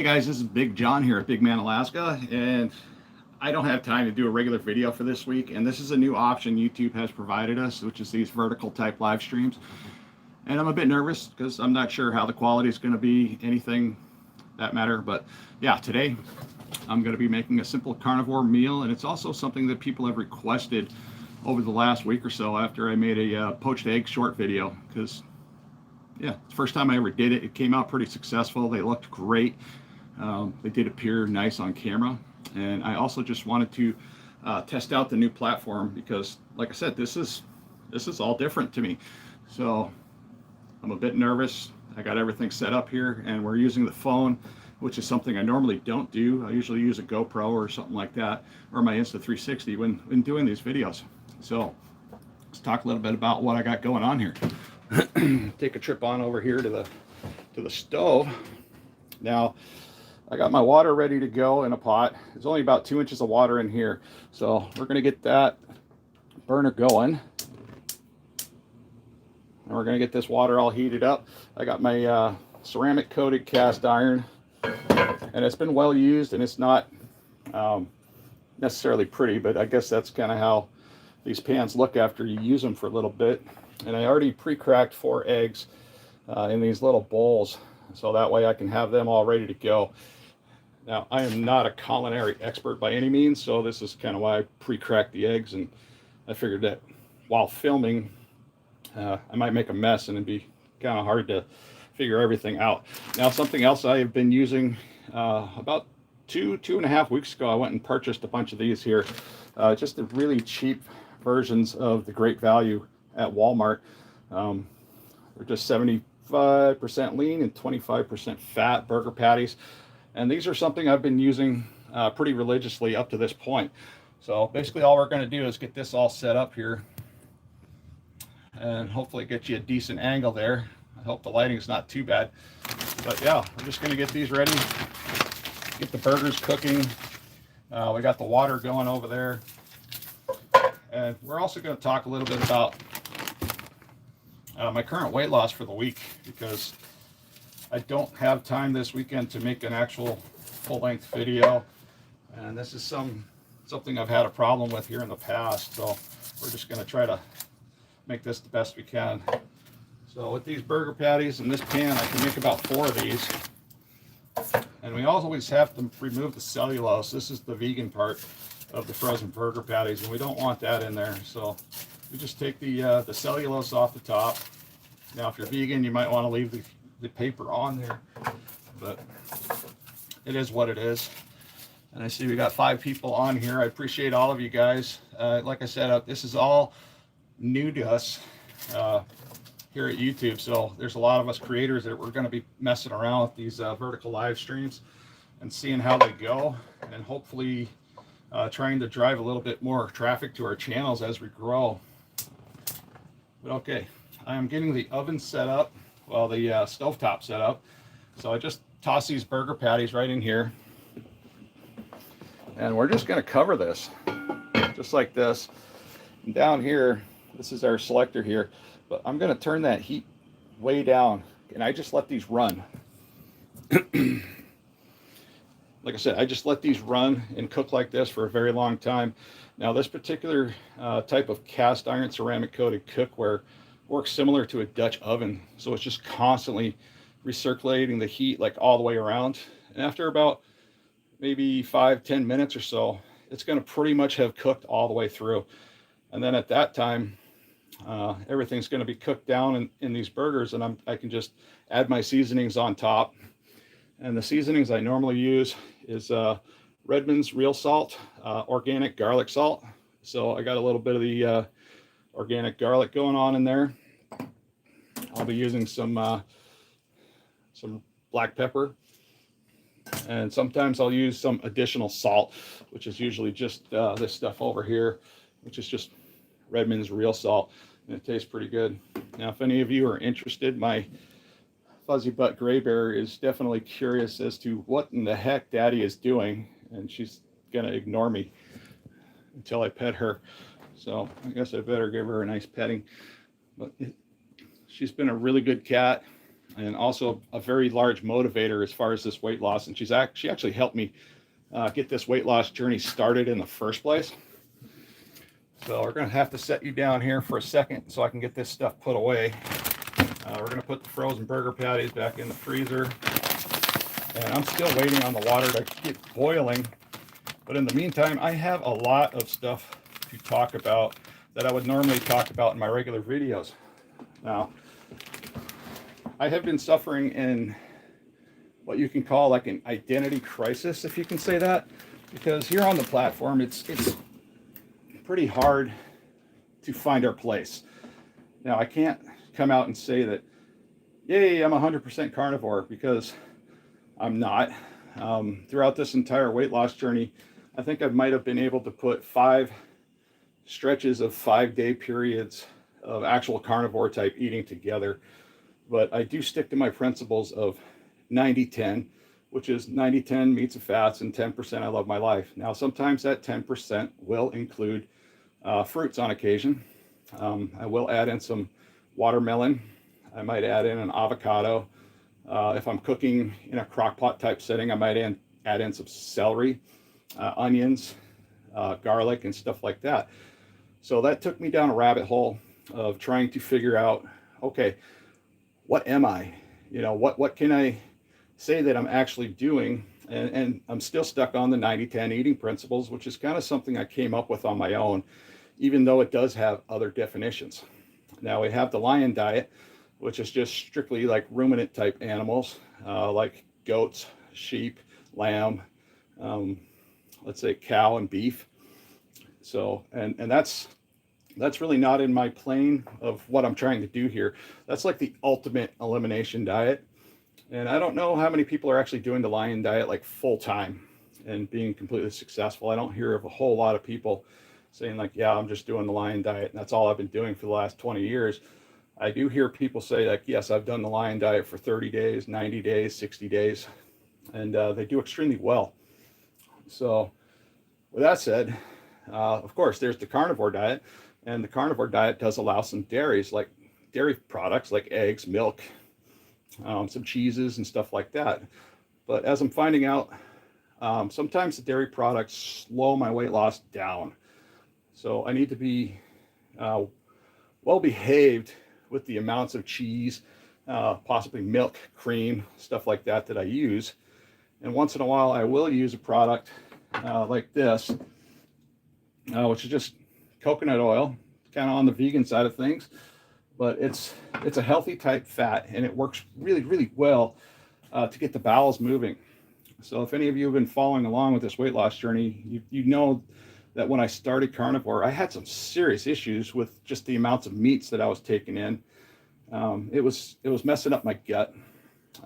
Hey guys, this is Big John here at Big Man Alaska, and I don't have time to do a regular video for this week, and this is a new option YouTube has provided us, which is these vertical type live streams. And I'm a bit nervous because I'm not sure how the quality is going to be, anything that matter. But yeah, today I'm going to be making a simple carnivore meal, and it's also something that people have requested over the last week or so after I made a poached egg short video, because yeah, it's the first time I ever did it. It came out pretty successful. They looked great. They did appear nice on camera, and I also just wanted to test out the new platform because, like I said, this is all different to me. So I'm a bit nervous. I got everything set up here, and we're using the phone, which is something I normally don't do. I usually use a GoPro or something like that, or my Insta360 when doing these videos. So let's talk a little bit about what I got going on here. Take a trip on over here to the stove. Now, I got my water ready to go in a pot. There's only about 2 inches of water in here. So we're going to get that burner going. And we're going to get this water all heated up. I got my ceramic coated cast iron. And it's been well used, and it's not necessarily pretty, but I guess that's kind of how these pans look after you use them for a little bit. And I already pre-cracked 4 eggs in these little bowls, so that way I can have them all ready to go. Now, I am not a culinary expert by any means, so this is kind of why I pre-cracked the eggs, and I figured that while filming, I might make a mess and it'd be kind of hard to figure everything out. Now, something else I have been using about two and a half weeks ago, I went and purchased a bunch of these here, just the really cheap versions of the Great Value at Walmart. They're just 75% lean and 25% fat burger patties. And these are something I've been using pretty religiously up to this point. So basically all we're going to do is get this all set up here and hopefully get you a decent angle there. I hope the lighting is not too bad. But yeah, we're just going to get these ready, get the burgers cooking. We got the water going over there. And we're also going to talk a little bit about my current weight loss for the week, because I don't have time this weekend to make an actual full-length video, and this is something I've had a problem with here in the past, so we're just going to try to make this the best we can. So with these burger patties in this pan, I can make about 4 of these, and we always have to remove the cellulose. This is the vegan part of the frozen burger patties, and we don't want that in there, so we just take the cellulose off the top. Now, if you're vegan, you might want to leave the paper on there, but it is what it is. And I see we got 5 people on here. I appreciate all of you guys. Like I said, this is all new to us here at YouTube, so there's a lot of us creators that we're going to be messing around with these vertical live streams and seeing how they go, and hopefully trying to drive a little bit more traffic to our channels as we grow. But okay, I am getting the oven set up, well, the stovetop set up. So I just toss these burger patties right in here, and we're just going to cover this just like this. And down here, this is our selector here, but I'm going to turn that heat way down, and I just let these run. Like I said, I just let these run and cook like this for a very long time. Now, this particular type of cast iron ceramic coated cookware works similar to a Dutch oven, so it's just constantly recirculating the heat like all the way around. And after about maybe 5-10 minutes or so, it's going to pretty much have cooked all the way through. And then at that time, everything's going to be cooked down in these burgers, and I can just add my seasonings on top. And the seasonings I normally use is Redmond's real salt, organic garlic salt. So I got a little bit of the organic garlic going on in there. I'll be using some black pepper, and sometimes I'll use some additional salt, which is usually just this stuff over here, which is just Redmond's real salt, and it tastes pretty good. Now, if any of you are interested, my fuzzy butt gray bear is definitely curious as to what in the heck Daddy is doing, and she's gonna ignore me until I pet her. So I guess I better give her a nice petting. But she's been a really good cat. and also a very large motivator as far as this weight loss. And she actually helped me get this weight loss journey started in the first place. So we're going to have to set you down here for a second so I can get this stuff put away. We're going to put the frozen burger patties back in the freezer. And I'm still waiting on the water to get boiling. But in the meantime, I have a lot of stuff to talk about that I would normally talk about in my regular videos. Now, I have been suffering in what you can call like an identity crisis, if you can say that, because here on the platform, it's pretty hard to find our place. Now, I can't come out and say that, yay, I'm 100% carnivore, because I'm not. Throughout this entire weight loss journey, I think I might have been able to put 5 stretches of 5-day periods of actual carnivore type eating together. But I do stick to my principles of 90-10, which is 90-10 meats and fats and 10% I love my life. Now, sometimes that 10% will include fruits on occasion. I will add in some watermelon. I might add in an avocado. If I'm cooking in a crock pot type setting, I might add in some celery, onions, garlic, and stuff like that. So that took me down a rabbit hole of trying to figure out, okay, what am I? You know, what can I say that I'm actually doing? And I'm still stuck on the 90-10 eating principles, which is kind of something I came up with on my own, even though it does have other definitions. Now we have the lion diet, which is just strictly like ruminant type animals, like goats, sheep, lamb, let's say cow and beef. So, and that's really not in my plane of what I'm trying to do here. That's like the ultimate elimination diet. And I don't know how many people are actually doing the lion diet like full time and being completely successful. I don't hear of a whole lot of people saying like, yeah, I'm just doing the lion diet and that's all I've been doing for the last 20 years. I do hear people say like, yes, I've done the lion diet for 30 days, 90 days, 60 days, and they do extremely well. So with that said, of course, there's the carnivore diet, and the carnivore diet does allow some dairies, like dairy products like eggs, milk, some cheeses and stuff like that. But as I'm finding out, sometimes the dairy products slow my weight loss down. So I need to be well behaved with the amounts of cheese, possibly milk, cream, stuff like that I use. And once in a while, I will use a product like this, which is just coconut oil, kind of on the vegan side of things, but it's a healthy type fat, and it works really, really well to get the bowels moving. So if any of you have been following along with this weight loss journey, you know that when I started carnivore, I had some serious issues with just the amounts of meats that I was taking in. It was messing up my gut.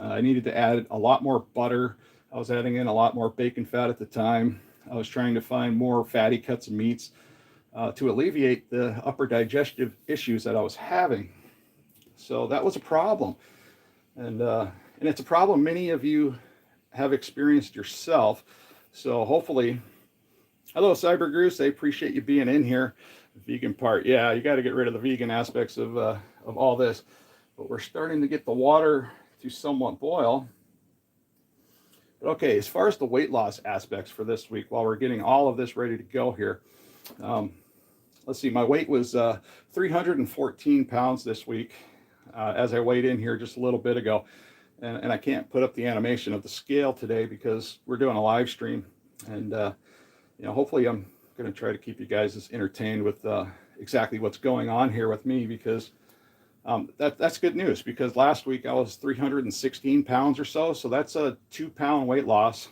I needed to add a lot more butter. I was adding in a lot more bacon fat at the time. I was trying to find more fatty cuts of meats to alleviate the upper digestive issues that I was having. So that was a problem. And it's a problem many of you have experienced yourself. So hopefully, hello, Cyber Goose. I appreciate you being in here. The vegan part, yeah, you got to get rid of the vegan aspects of all this. But we're starting to get the water to somewhat boil. But okay, as far as the weight loss aspects for this week, while we're getting all of this ready to go here, let's see, my weight was 314 pounds this week as I weighed in here just a little bit ago. And I can't put up the animation of the scale today because we're doing a live stream. And, you know, hopefully I'm going to try to keep you guys as entertained with exactly what's going on here with me, because that's good news, because last week I was 316 pounds or so. So that's a 2-pound weight loss.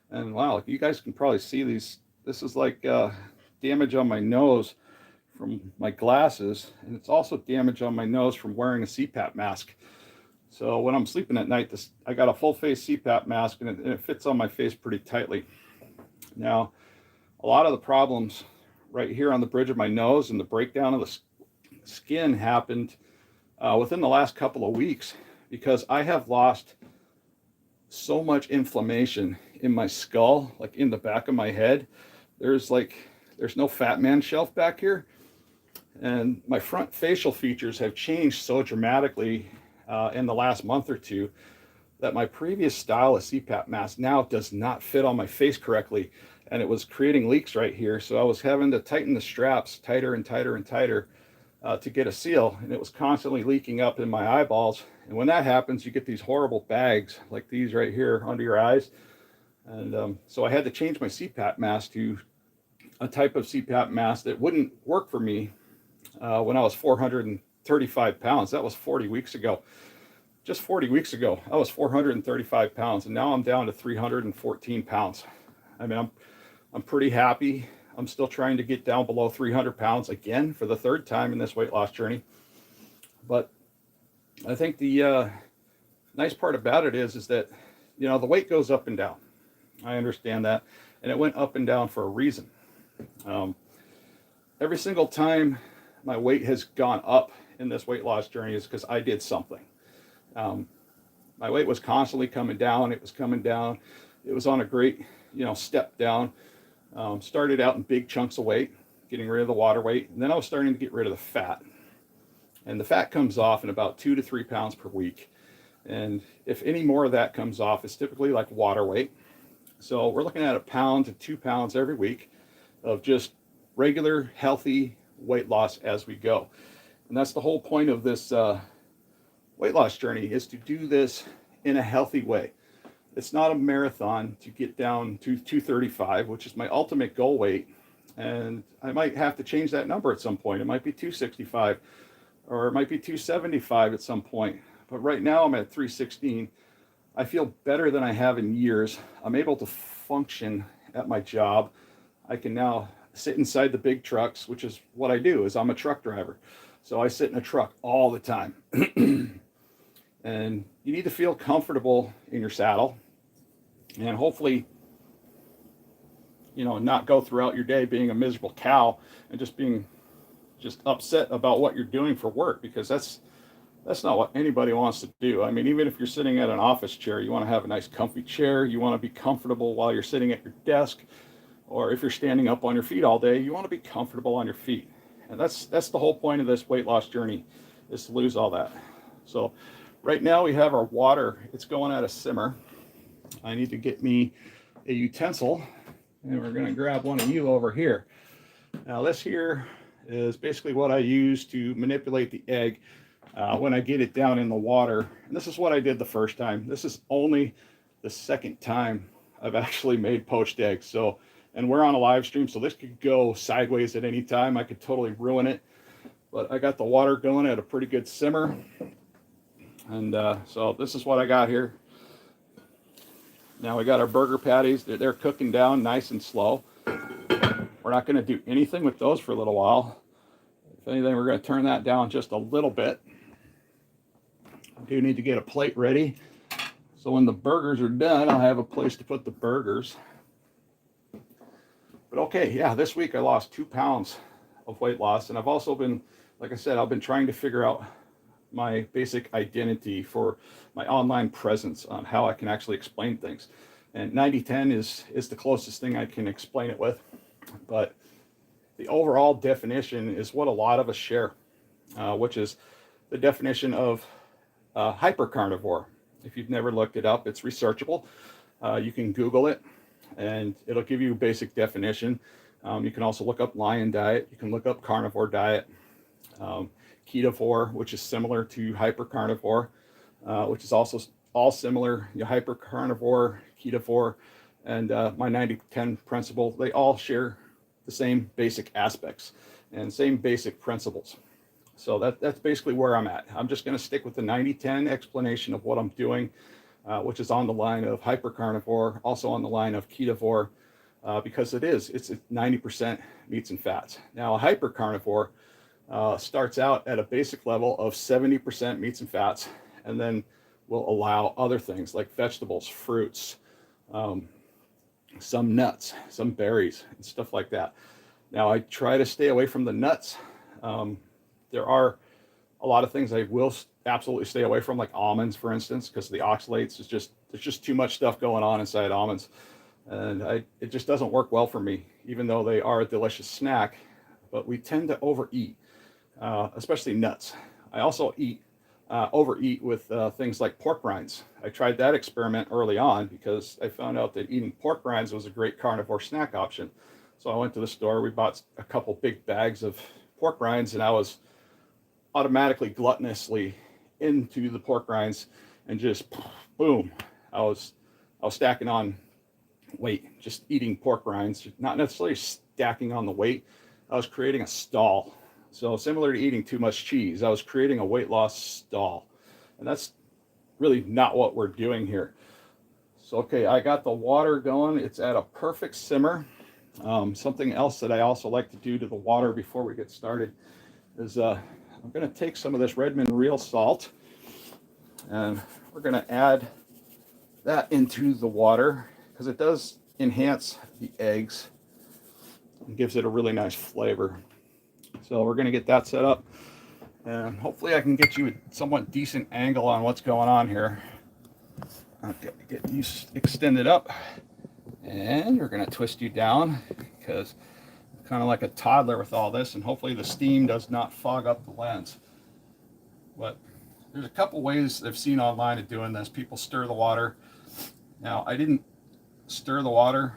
And wow, you guys can probably see these. This is like damage on my nose from my glasses. And it's also damage on my nose from wearing a CPAP mask. So when I'm sleeping at night, I got a full face CPAP mask, and it fits on my face pretty tightly. Now, a lot of the problems right here on the bridge of my nose and the breakdown of the skin happened within the last couple of weeks, because I have lost so much inflammation in my skull, like in the back of my head. There's no fat man shelf back here, and my front facial features have changed so dramatically in the last month or two that my previous style of CPAP mask now does not fit on my face correctly, and it was creating leaks right here. So I was having to tighten the straps tighter and tighter and tighter to get a seal, and it was constantly leaking up in my eyeballs. And when that happens, you get these horrible bags like these right here under your eyes. And so I had to change my CPAP mask to a type of CPAP mask that wouldn't work for me when I was 435 pounds. That was 40 weeks ago. Just 40 weeks ago, I was 435 pounds, and now I'm down to 314 pounds. I mean, I'm pretty happy. I'm still trying to get down below 300 pounds again for the third time in this weight loss journey. But I think the nice part about it is that, you know, the weight goes up and down. I understand that. And it went up and down for a reason. Every single time my weight has gone up in this weight loss journey is because I did something. My weight was constantly coming down. It was coming down. It was on a great, you know, step down. Started out in big chunks of weight, getting rid of the water weight. And then I was starting to get rid of the fat. And the fat comes off in about 2 to 3 pounds per week. And if any more of that comes off, it's typically like water weight. So we're looking at 1 pound to 2 pounds every week of just regular, healthy weight loss as we go. And that's the whole point of this weight loss journey, is to do this in a healthy way. It's not a marathon to get down to 235, which is my ultimate goal weight. And I might have to change that number at some point. It might be 265, or it might be 275 at some point. But right now I'm at 316. I feel better than I have in years. I'm able to function at my job. I can now sit inside the big trucks, which is what I do, is I'm a truck driver. So I sit in a truck all the time. And you need to feel comfortable in your saddle, and hopefully, you know, not go throughout your day being a miserable cow and just being upset about what you're doing for work, because that's not what anybody wants to do. I mean, even if you're sitting at an office chair, you want to have a nice comfy chair. You want to be comfortable while you're sitting at your desk, or if you're standing up on your feet all day, you want to be comfortable on your feet. And that's the whole point of this weight loss journey, is to lose all that. So right now we have our water. It's going at a simmer. I need to get me a utensil, and we're going to grab one of you over here. Now this here is basically what I use to manipulate the egg when I get it down in the water. And this is what I did the first time. This is only the second time I've actually made poached eggs. So, and we're on a live stream, so this could go sideways at any time. I could totally ruin it. But I got the water going at a pretty good simmer. And so this is what I got here. Now we got our burger patties. They're cooking down nice and slow. We're not going to do anything with those for a little while. If anything, we're going to turn that down just a little bit. I do need to get a plate ready, so when the burgers are done, I'll have a place to put the burgers. But okay, yeah, this week I lost 2 pounds of weight loss, and I've also been, like I said, I've been trying to figure out my basic identity for my online presence on how I can actually explain things. And 90-10 is the closest thing I can explain it with. But the overall definition is what a lot of us share, which is the definition of hypercarnivore. If you've never looked it up, it's researchable. You can Google it, and it'll give you a basic definition. You can also look up lion diet. You can look up carnivore diet. Ketovore, which is similar to hypercarnivore, which is also all similar. Hypercarnivore, ketovore, and my 90-10 principle, they all share the same basic aspects and same basic principles. So that's basically where I'm at. I'm just going to stick with the 90-10 explanation of what I'm doing, which is on the line of hypercarnivore, also on the line of ketovore, because it's 90% meats and fats. Now, a hypercarnivore starts out at a basic level of 70% meats and fats, and then will allow other things like vegetables, fruits, some nuts, some berries, and stuff like that. Now, I try to stay away from the nuts. There are a lot of things I will absolutely stay away from, like almonds, for instance, because the oxalates there's just too much stuff going on inside almonds, and it just doesn't work well for me, even though they are a delicious snack. But we tend to overeat, especially nuts. I also eat overeat with things like pork rinds. I tried that experiment early on because I found out that eating pork rinds was a great carnivore snack option. So I went to the store, we bought a couple big bags of pork rinds, and I was automatically gluttonously into the pork rinds and just boom, I was stacking on weight, just eating pork rinds, not necessarily stacking on the weight. I was creating a stall. So similar to eating too much cheese, I was creating a weight loss stall. And that's really not what we're doing here. So, okay, I got the water going. It's at a perfect simmer. Something else that I also like to do to the water before we get started is I'm going to take some of this Redmond real salt and we're going to add that into the water because it does enhance the eggs and gives it a really nice flavor. So we're going to get that set up, and hopefully I can get you a somewhat decent angle on what's going on here. Okay, get you extended up, and we're going to twist you down because I'm kind of like a toddler with all this, and hopefully the steam does not fog up the lens. But there's a couple ways I've seen online of doing this. People stir the water. Now, I didn't stir the water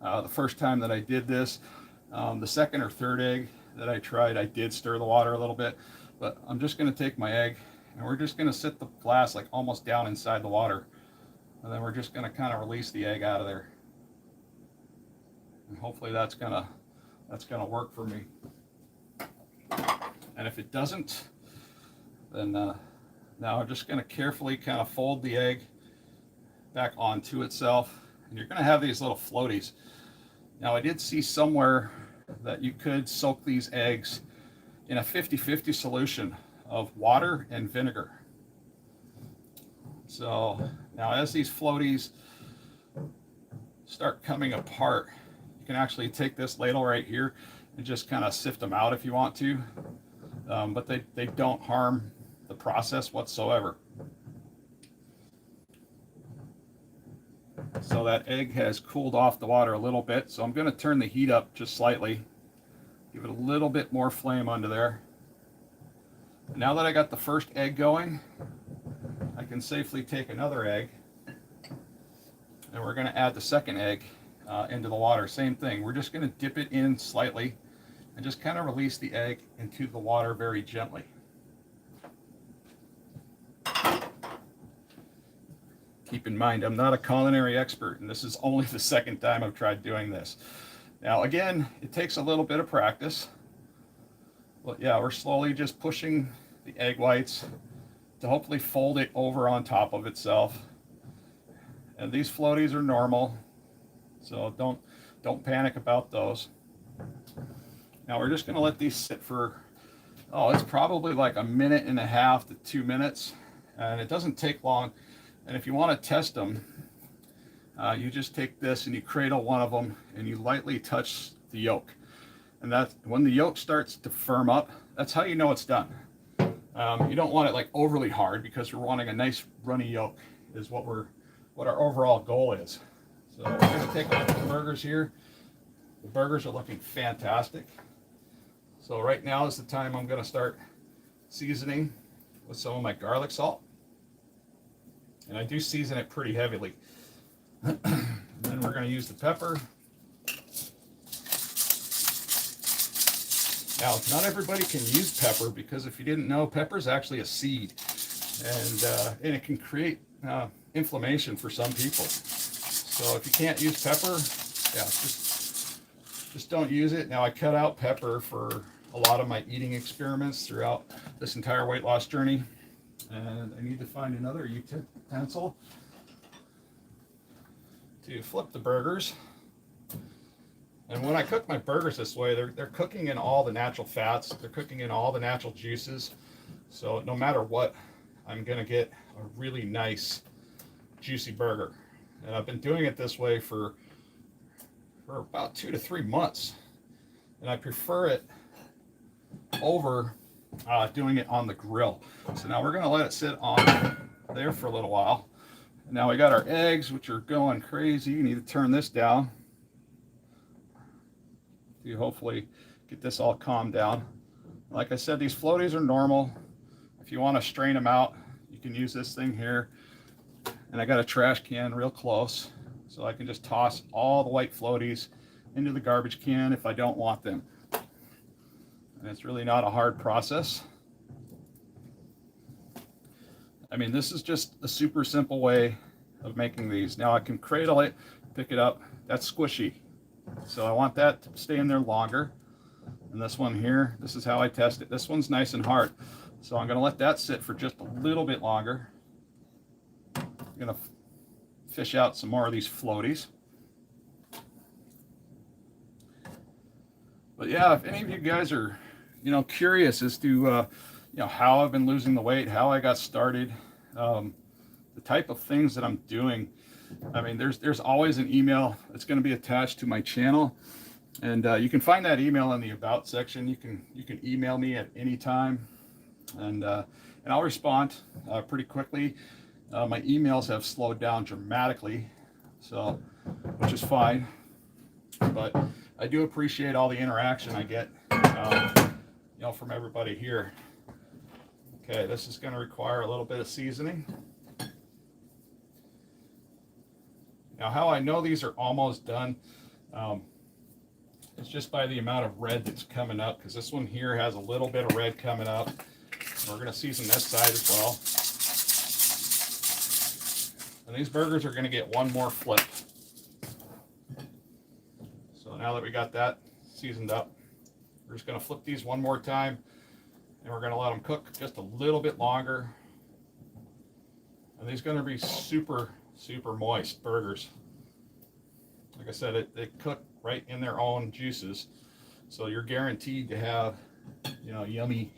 the first time that I did this. The second or third egg that I tried, I did stir the water a little bit, but I'm just going to take my egg and we're just going to sit the glass like almost down inside the water, and then we're just going to kind of release the egg out of there, and hopefully that's gonna work for me. And if it doesn't, then now I'm just going to carefully kind of fold the egg back onto itself, and you're going to have these little floaties. Now, I did see somewhere that you could soak these eggs in a 50-50 solution of water and vinegar. So now as these floaties start coming apart, you can actually take this ladle right here and just kind of sift them out if you want to, but they don't harm the process whatsoever. So that egg has cooled off the water a little bit, so I'm going to turn the heat up just slightly, give it a little bit more flame under there. Now that I got the first egg going, I can safely take another egg, and we're going to add the second egg into the water. Same thing, we're just going to dip it in slightly and just kind of release the egg into the water very gently. Keep in mind, I'm not a culinary expert, and this is only the second time I've tried doing this. Now, again, it takes a little bit of practice. But yeah, we're slowly just pushing the egg whites to hopefully fold it over on top of itself. And these floaties are normal, so don't panic about those. Now we're just going to let these sit for, it's probably like 1.5 minutes to 2 minutes, and it doesn't take long. And if you want to test them, you just take this and you cradle one of them and you lightly touch the yolk. And that's when the yolk starts to firm up, that's how you know it's done. You don't want it like overly hard because we're wanting a nice runny yolk is what our overall goal is. So we're going to take a look at the burgers here. The burgers are looking fantastic. So right now is the time I'm going to start seasoning with some of my garlic salt. And I do season it pretty heavily. And then we're going to use the pepper. Now, not everybody can use pepper because if you didn't know, pepper is actually a seed, and it can create inflammation for some people. So if you can't use pepper, yeah, just don't use it. Now, I cut out pepper for a lot of my eating experiments throughout this entire weight loss journey. And I need to find another utensil to flip the burgers. And when I cook my burgers this way, they're cooking in all the natural fats, they're cooking in all the natural juices. So no matter what, I'm gonna get a really nice, juicy burger. And I've been doing it this way for about 2 to 3 months. And I prefer it over doing it on the grill. So now we're going to let it sit on there for a little while. And now we got our eggs, which are going crazy. You need to turn this down to hopefully get this all calmed down. Like I said, these floaties are normal. If if you want to strain them out, you can use this thing here. And I got a trash can real close, so I can just toss all the white floaties into the garbage can if I don't want them. And it's really not a hard process. I mean, this is just a super simple way of making these. Now I can cradle it, pick it up. That's squishy, so I want that to stay in there longer. And this one here, this is how I test it. This one's nice and hard, so I'm gonna let that sit for just a little bit longer. I'm gonna fish out some more of these floaties. But yeah, if any of you guys are, curious as to, how I've been losing the weight, how I got started, the type of things that I'm doing, I mean, there's always an email that's going to be attached to my channel, and you can find that email in the about section. You can email me at any time, and I'll respond pretty quickly. My emails have slowed down dramatically, so which is fine, but I do appreciate all the interaction I get, from everybody here. Okay, this is going to require a little bit of seasoning. Now, how I know these are almost done, it's just by the amount of red that's coming up, because this one here has a little bit of red coming up. We're going to season this side as well. And these burgers are going to get one more flip. So now that we got that seasoned up, we're just going to flip these one more time, and we're going to let them cook just a little bit longer. And these are going to be super, super moist burgers. Like I said, they cook right in their own juices, so you're guaranteed to have, yummy,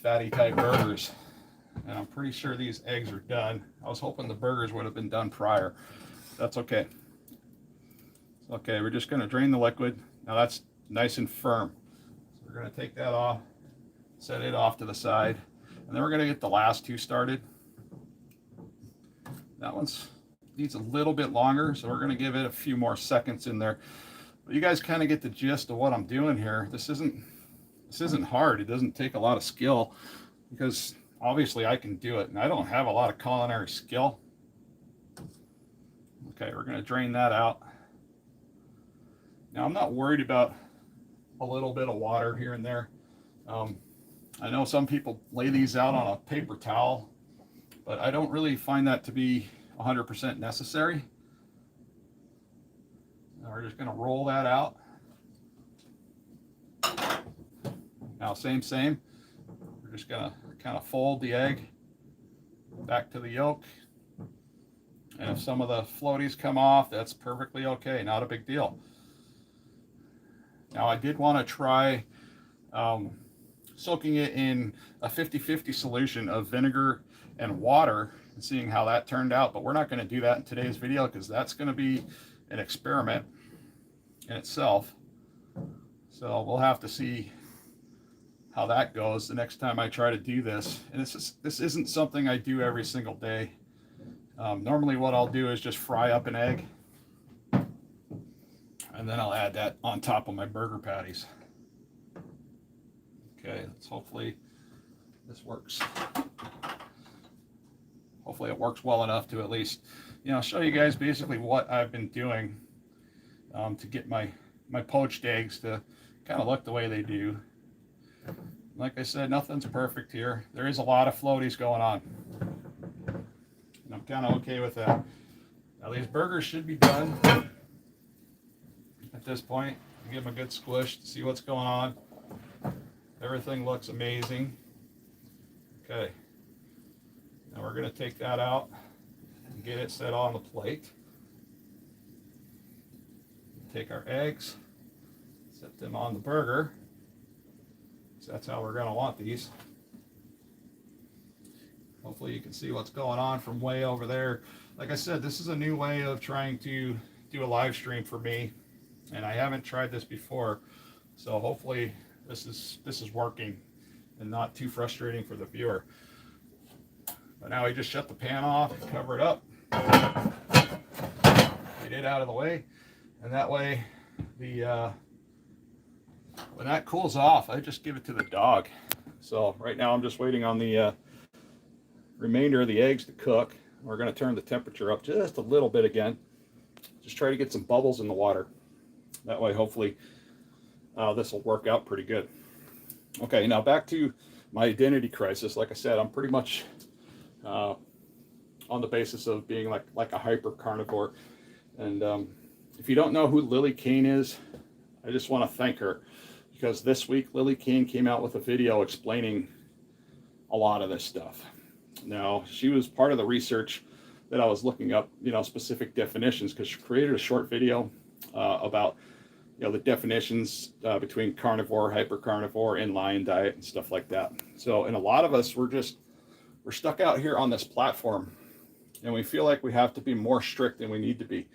fatty type burgers. And I'm pretty sure these eggs are done. I was hoping the burgers would have been done prior. That's okay. Okay, we're just going to drain the liquid. Now that's nice and firm. So we're going to take that off, set it off to the side, and then we're going to get the last two started. That one's needs a little bit longer, so we're going to give it a few more seconds in there. But you guys kind of get the gist of what I'm doing here. This isn't hard. It doesn't take a lot of skill, because obviously I can do it, and I don't have a lot of culinary skill. Okay, we're going to drain that out. Now, I'm not worried about a little bit of water here and there. I know some people lay these out on a paper towel, but I don't really find that to be 100% necessary. Now we're just going to roll that out. Now, same. We're just going to kind of fold the egg back to the yolk. And if some of the floaties come off, that's perfectly okay. Not a big deal. Now, I did want to try soaking it in a 50-50 solution of vinegar and water and seeing how that turned out, but we're not going to do that in today's video, because that's going to be an experiment in itself. So we'll have to see how that goes the next time I try to do this. And this isn't something I do every single day. Normally what I'll do is just fry up an egg, and then I'll add that on top of my burger patties. Okay, let's hopefully this works. Hopefully it works well enough to at least, show you guys basically what I've been doing to get my poached eggs to kind of look the way they do. Like I said, nothing's perfect here. There is a lot of floaties going on, and I'm kind of okay with that. Now these burgers should be done at this point. Give them a good squish to see what's going on. Everything looks amazing. Okay. Now we're going to take that out and get it set on the plate. Take our eggs, set them on the burger. So that's how we're going to want these. Hopefully you can see what's going on from way over there. Like I said, this is a new way of trying to do a live stream for me, and I haven't tried this before. So hopefully this is working and not too frustrating for the viewer. But now we just shut the pan off, cover it up, get it out of the way, and that way when that cools off, I just give it to the dog. So right now I'm just waiting on the remainder of the eggs to cook. We're going to turn the temperature up just a little bit again. Just try to get some bubbles in the water. That way, hopefully, this will work out pretty good. Okay, now back to my identity crisis. Like I said, I'm pretty much on the basis of being like a hyper carnivore. And if you don't know who Lily Kane is, I just want to thank her, because this week Lily Kane came out with a video explaining a lot of this stuff. Now, she was part of the research that I was looking up, specific definitions, because she created a short video about, the definitions between carnivore, hypercarnivore, and lion diet and stuff like that. So, and a lot of us, we're stuck out here on this platform, and we feel like we have to be more strict than we need to be.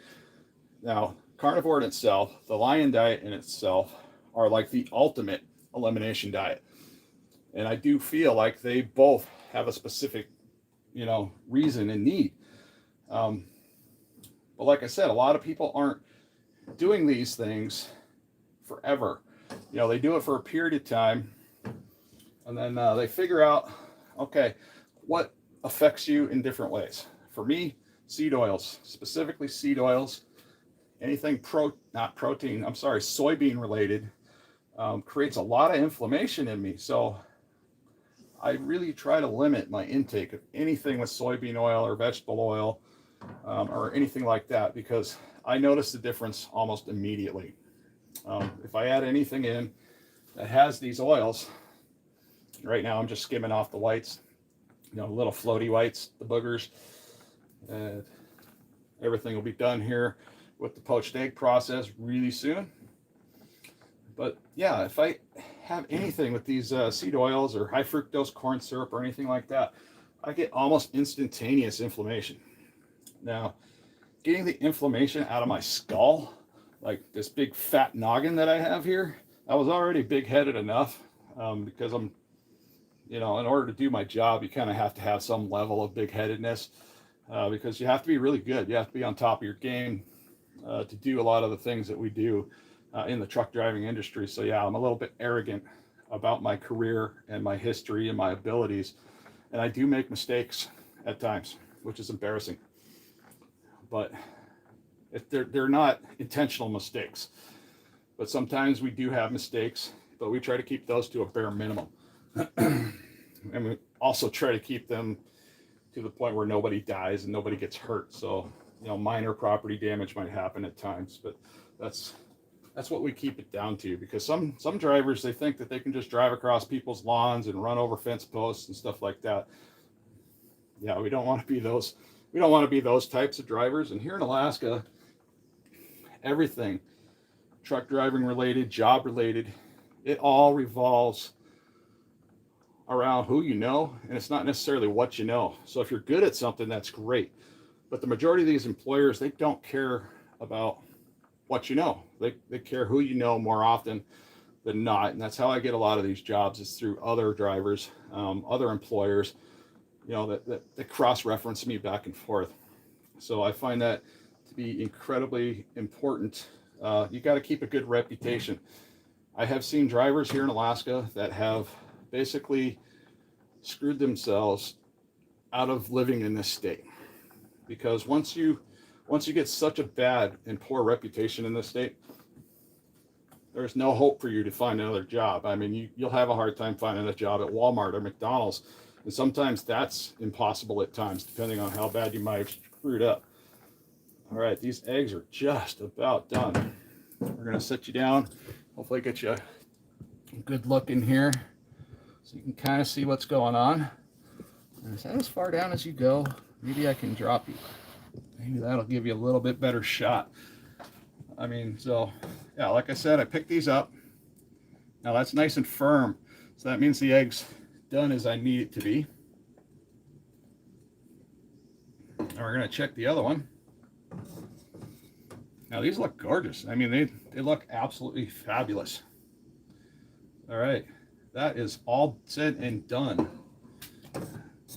Now, carnivore in itself, the lion diet in itself, are like the ultimate elimination diet. And I do feel like they both have a specific, reason and need. But like I said, a lot of people aren't doing these things forever. They do it for a period of time, and then they figure out, okay, what affects you in different ways. For me, seed oils, specifically seed oils, anything soybean related, creates a lot of inflammation in me. So I really try to limit my intake of anything with soybean oil or vegetable oil, or anything like that, because I notice the difference almost immediately. If I add anything in that has these oils, right now I'm just skimming off the whites, little floaty whites, the boogers, and everything will be done here with the poached egg process really soon. But yeah, if I have anything with these seed oils or high fructose corn syrup or anything like that, I get almost instantaneous inflammation. Now, getting the inflammation out of my skull, like this big fat noggin that I have here, I was already big-headed enough, because I'm, in order to do my job, you kind of have to have some level of big-headedness, because you have to be really good. You have to be on top of your game to do a lot of the things that we do in the truck driving industry. So yeah, I'm a little bit arrogant about my career and my history and my abilities, and I do make mistakes at times, which is embarrassing. But if they're not intentional mistakes, but sometimes we do have mistakes, but we try to keep those to a bare minimum. And we also try to keep them to the point where nobody dies and nobody gets hurt. So, minor property damage might happen at times, but that's what we keep it down to, because some drivers, they think that they can just drive across people's lawns and run over fence posts and stuff like that. Yeah, we don't want to be those. We don't want to be those types of drivers. And here in Alaska, everything truck driving related, job related, it all revolves around who you know, and it's not necessarily what you know. So if you're good at something, that's great. But the majority of these employers, they don't care about what you know. They care who you know more often than not. And that's how I get a lot of these jobs, is through other drivers, other employers, that cross-reference me back and forth. So I find that to be incredibly important. You got to keep a good reputation. I have seen drivers here in Alaska that have basically screwed themselves out of living in this state, because once you get such a bad and poor reputation in this state, there's no hope for you to find another job. I mean, you'll have a hard time finding a job at Walmart or McDonald's, and sometimes that's impossible at times, depending on how bad you might have screwed up. All right, these eggs are just about done. We're gonna sit you down, hopefully get you a good look in here so you can kind of see what's going on. And is that as far down as you go? Maybe I can drop you. Maybe that'll give you a little bit better shot. I mean, so yeah, like I said, I picked these up. Now that's nice and firm, so that means the egg's done as I need it to be. And we're gonna check the other one. Now these look gorgeous. I mean, they look absolutely fabulous. All right, that is all said and done.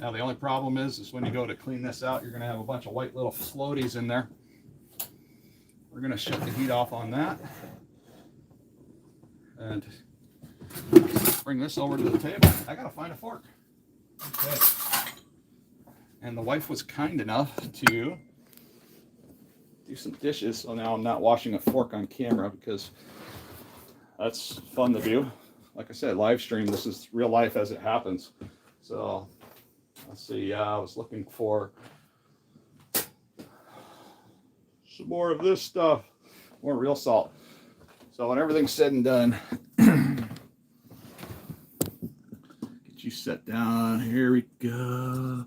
Now the only problem is when you go to clean this out, you're gonna have a bunch of white little floaties in there. We're gonna shut the heat off on that and bring this over to the table. I gotta find a fork. Okay. And the wife was kind enough to do some dishes. So now I'm not washing a fork on camera because that's fun to do. Like I said, live stream, this is real life as it happens. So let's see, I was looking for some more of this stuff, more real salt. So when everything's said and done, get you set down. Here we go.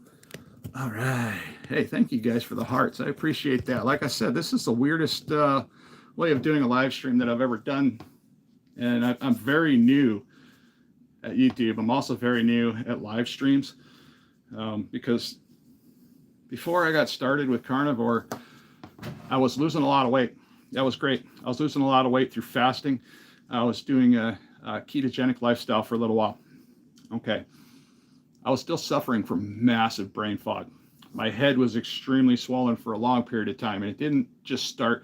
All right. Hey, thank you guys for the hearts. I appreciate that. Like I said, this is the weirdest way of doing a live stream that I've ever done. And I'm very new at YouTube. I'm also very new at live streams because before I got started with carnivore, I was losing a lot of weight. That was great. I was losing a lot of weight through fasting. I was doing a ketogenic lifestyle for a little while. Okay. I was still suffering from massive brain fog. My head was extremely swollen for a long period of time, and it didn't just start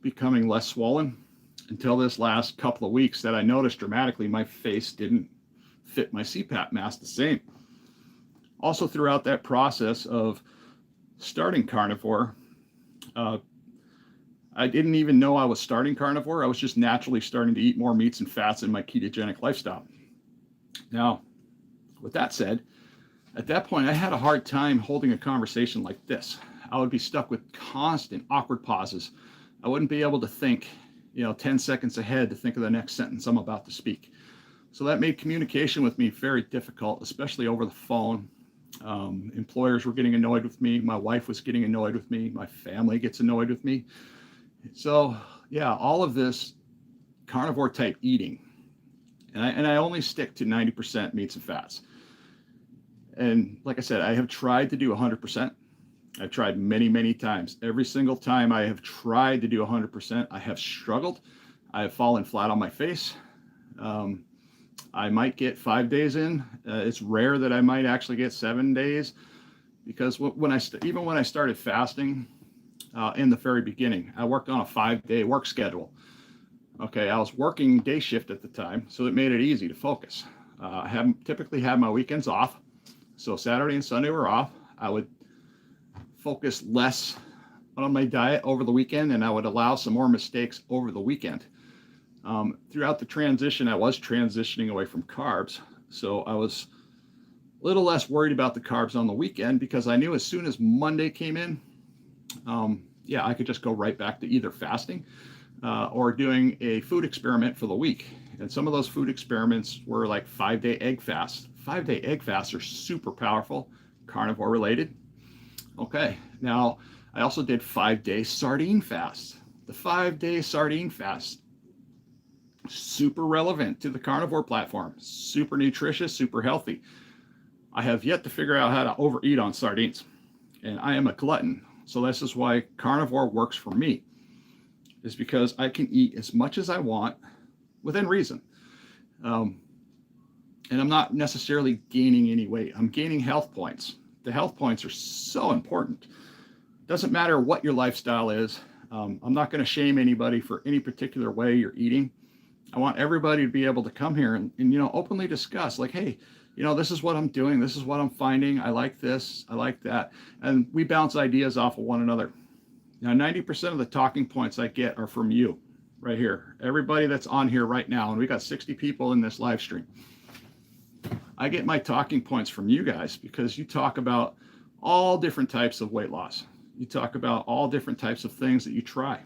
becoming less swollen until this last couple of weeks that I noticed dramatically my face didn't fit my CPAP mask the same. Also, throughout that process of starting carnivore, I didn't even know I was starting carnivore. I was just naturally starting to eat more meats and fats in my ketogenic lifestyle. Now, with that said, at that point, I had a hard time holding a conversation like this. I would be stuck with constant awkward pauses. I wouldn't be able to think, 10 seconds ahead to think of the next sentence I'm about to speak. So that made communication with me very difficult, especially over the phone. Employers were getting annoyed with me. My wife was getting annoyed with me. My family gets annoyed with me. So yeah, all of this carnivore type eating, and I only stick to 90% meats and fats. And like I said, I have tried to do 100%. I've tried many, many times. Every single time I have tried to do 100%, I have struggled. I have fallen flat on my face. I might get 5 days in. It's rare that I might actually get 7 days, because when I started fasting in the very beginning, I worked on a 5-day work schedule. Okay, I was working day shift at the time, so it made it easy to focus. I typically had my weekends off, so Saturday and Sunday were off. I would focus less on my diet over the weekend, and I would allow some more mistakes over the weekend. Throughout the transition, I was transitioning away from carbs, so I was a little less worried about the carbs on the weekend, because I knew as soon as Monday came in, I could just go right back to either fasting or doing a food experiment for the week. And some of those food experiments were like 5-day egg fasts. 5-day egg fasts are super powerful, carnivore related. Okay, now I also did 5-day sardine fasts. The 5-day sardine fast, super relevant to the carnivore platform, super nutritious, super healthy. I have yet to figure out how to overeat on sardines, and I am a glutton. So this is why carnivore works for me, is because I can eat as much as I want within reason. And I'm not necessarily gaining any weight. I'm gaining health points. The health points are so important. Doesn't matter what your lifestyle is. I'm not going to shame anybody for any particular way you're eating. I want everybody to be able to come here and openly discuss, like, hey, this is what I'm doing. This is what I'm finding. I like this. I like that. And we bounce ideas off of one another. Now, 90% of the talking points I get are from you right here. Everybody that's on here right now, and we got 60 people in this live stream. I get my talking points from you guys because you talk about all different types of weight loss. You talk about all different types of things that you try.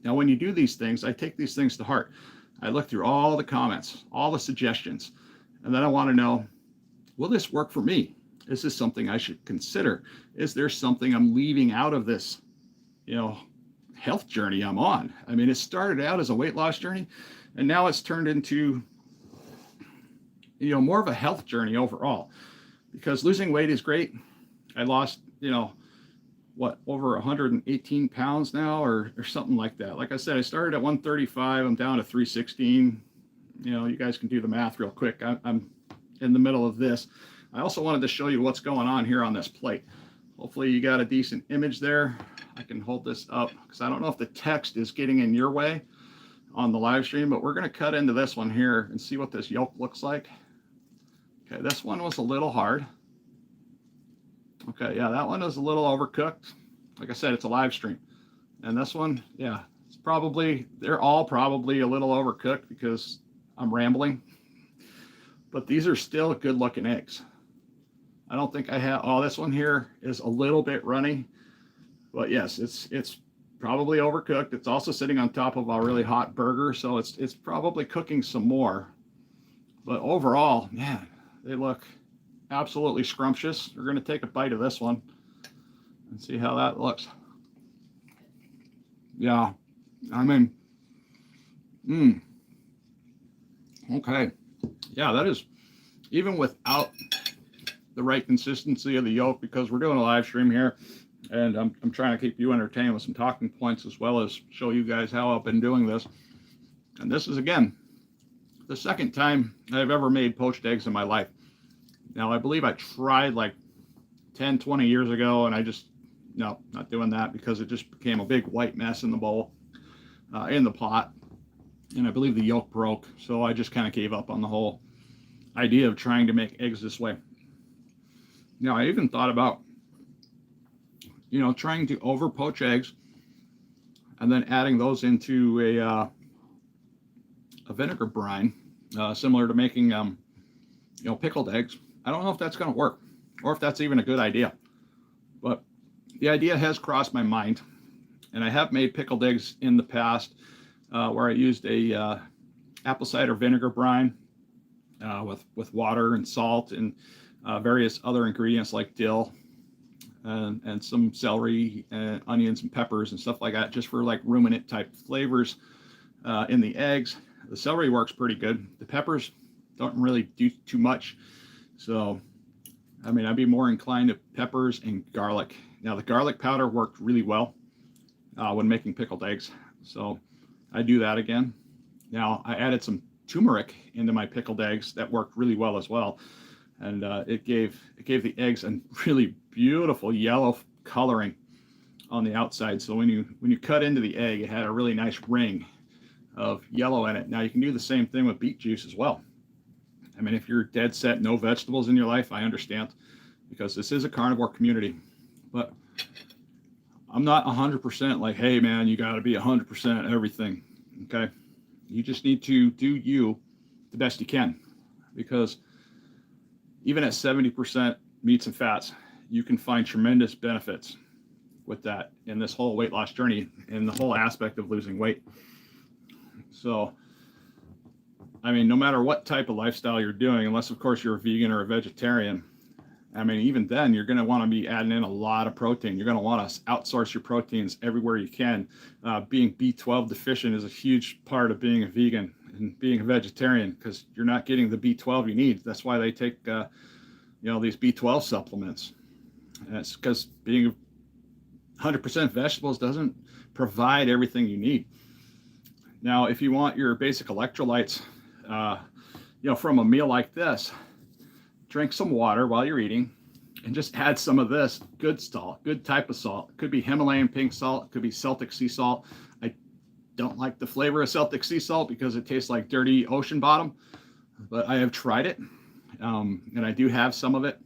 Now, when you do these things, I take these things to heart. I look through all the comments, all the suggestions, and then I want to know, will this work for me? Is this something I should consider? Is there something I'm leaving out of this, health journey I'm on? I mean, it started out as a weight loss journey, and now it's turned into, more of a health journey overall, because losing weight is great. I lost, over 118 pounds now or something like that. Like I said, I started at 135. I'm down to 316. You guys can do the math real quick. I'm in the middle of this. I also wanted to show you what's going on here on this plate. Hopefully you got a decent image there. I can hold this up because I don't know if the text is getting in your way on the live stream, but we're going to cut into this one here and see what this yolk looks like. Okay, this one was a little hard. Okay, yeah, that one is a little overcooked. Like I said, it's a live stream. And this one, yeah, it's probably, they're all probably a little overcooked because I'm rambling. But these are still good looking eggs. I don't think I have, oh, this one here is a little bit runny. But yes, it's probably overcooked. It's also sitting on top of a really hot burger, so it's probably cooking some more. But overall, man, they look absolutely scrumptious. We're going to take a bite of this one and see how that looks. Yeah, I mean, okay. Yeah, that is, even without the right consistency of the yolk, because we're doing a live stream here, and I'm trying to keep you entertained with some talking points as well as show you guys how I've been doing this. And this is, again, the second time I've ever made poached eggs in my life. Now, I believe I tried like 10, 20 years ago, and I just, no, not doing that because it just became a big white mess in the bowl, in the pot. And I believe the yolk broke, so I just kind of gave up on the whole idea of trying to make eggs this way. Now, I even thought about, trying to over poach eggs and then adding those into a vinegar brine, similar to making, pickled eggs. I don't know if that's going to work or if that's even a good idea, but the idea has crossed my mind. And I have made pickled eggs in the past, where I used a apple cider vinegar brine with water and salt and various other ingredients like dill and some celery and onions and peppers and stuff like that, just for like ruminant type flavors in the eggs. The celery works pretty good. The peppers don't really do too much. So, I mean, I'd be more inclined to peppers and garlic. Now, the garlic powder worked really well when making pickled eggs. So I do that again. Now, I added some turmeric into my pickled eggs that worked really well as well. And it gave the eggs a really beautiful yellow coloring on the outside. So when you cut into the egg, it had a really nice ring of yellow in it. Now, you can do the same thing with beet juice as well. I mean, if you're dead set no vegetables in your life, I understand, because this is a carnivore community. But I'm not 100% like, hey man, you got to be 100% everything. Okay, you just need to do you the best you can, because even at 70% meats and fats, you can find tremendous benefits with that in this whole weight loss journey and the whole aspect of losing weight. So, I mean, no matter what type of lifestyle you're doing, unless of course you're a vegan or a vegetarian, I mean, even then you're going to want to be adding in a lot of protein. You're going to want to outsource your proteins everywhere you can. Being B12 deficient is a huge part of being a vegan and being a vegetarian, because you're not getting the B12 you need. That's why they take, these B12 supplements. And it's because being 100% vegetables doesn't provide everything you need. Now, if you want your basic electrolytes, from a meal like this, drink some water while you're eating and just add some of this good salt, good type of salt. It could be Himalayan pink salt, it could be Celtic sea salt. I don't like the flavor of Celtic sea salt because it tastes like dirty ocean bottom, but I have tried it, and I do have some of it,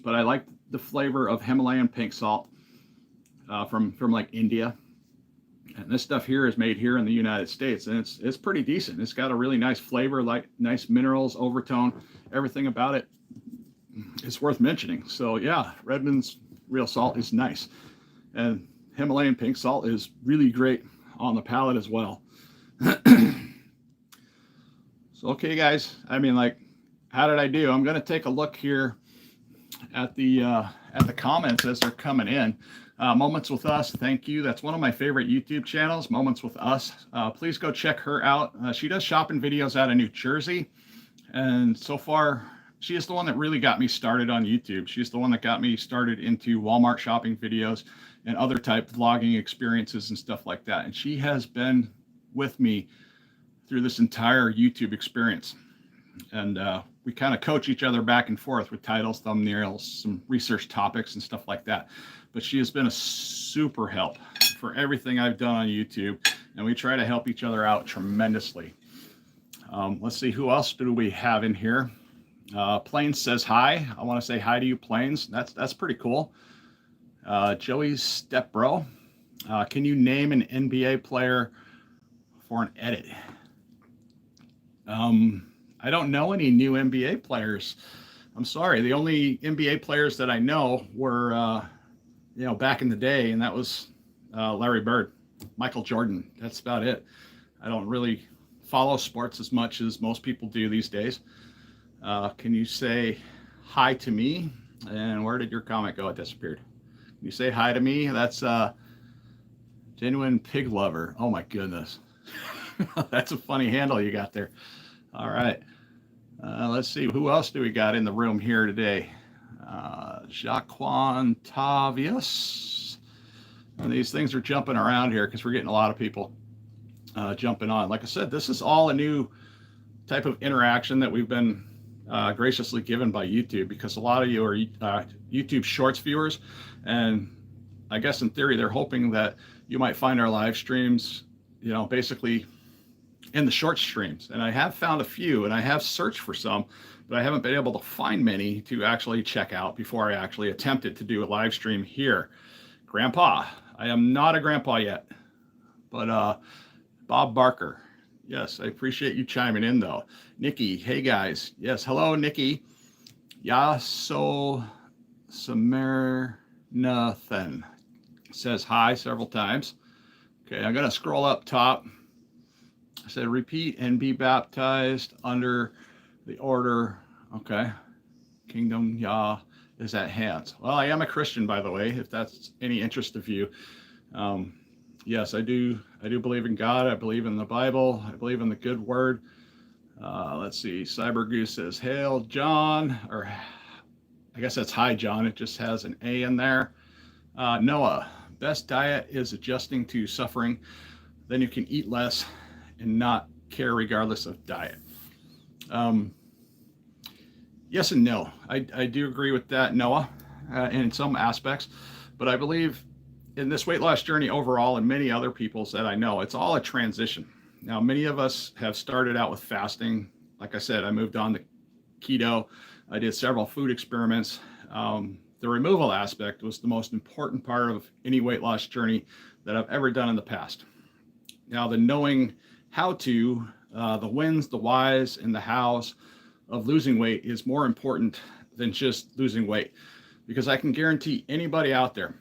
but I like the flavor of Himalayan pink salt from like India. And this stuff here is made here in the United States, and it's pretty decent. It's got a really nice flavor, like nice minerals, overtone, everything about it. It's worth mentioning. So yeah, Redmond's real salt is nice, and Himalayan pink salt is really great on the palate as well. So okay, guys. I mean, like, how did I do? I'm gonna take a look here at the comments as they're coming in. Moments with Us, thank you. That's one of my favorite YouTube channels, Moments with Us. Please go check her out. She does shopping videos out of New Jersey, and so far she is the one that really got me started on YouTube. She's the one that got me started into Walmart shopping videos and other type vlogging experiences and stuff like that. And she has been with me through this entire YouTube experience. And we kind of coach each other back and forth with titles, thumbnails, some research topics and stuff like that. But she has been a super help for everything I've done on YouTube, and we try to help each other out tremendously. Let's see, who else do we have in here? Plains says hi. I want to say hi to you, Plains. That's pretty cool. Joey's Step Bro. Can you name an NBA player for an edit? I don't know any new NBA players. I'm sorry. The only NBA players that I know were, back in the day, and that was Larry Bird, Michael Jordan. That's about it. I don't really follow sports as much as most people do these days. Can you say hi to me? And where did your comment go? It disappeared. Can you say hi to me? That's Genuine Pig Lover. Oh my goodness. That's a funny handle you got there. All right. Let's see. Who else do we got in the room here today? Jaquan Tavius. And these things are jumping around here because we're getting a lot of people jumping on. Like I said, this is all a new type of interaction that we've been graciously given by YouTube, because a lot of you are YouTube Shorts viewers, and I guess in theory they're hoping that you might find our live streams, basically in the short streams. And I have found a few, and I have searched for some, but I haven't been able to find many to actually check out before I actually attempted to do a live stream here. Grandpa, I am not a grandpa yet, but Bob Barker. Yes, I appreciate you chiming in though. Nikki, hey guys. Yes, hello, Nikki. Yaso Samaranathan says hi several times. Okay, I'm going to scroll up top. I said repeat and be baptized under the order. Okay. Kingdom Yah is at hand. Well, I am a Christian, by the way, if that's any interest of you. Yes, I do believe in God. I believe in the Bible. I believe in the good word. Let's see. Cyber Goose says, hail, John. Or I guess that's hi, John. It just has an A in there. Noah, best diet is adjusting to suffering. Then you can eat less and not care regardless of diet. Yes and no. I do agree with that, Noah, in some aspects. But I believe in this weight loss journey overall, and many other people's that I know, it's all a transition. Now, many of us have started out with fasting. Like I said, I moved on to keto. I did several food experiments. The removal aspect was the most important part of any weight loss journey that I've ever done in the past. Now, the knowing how to, the whens, the whys, and the hows of losing weight is more important than just losing weight, because I can guarantee anybody out there,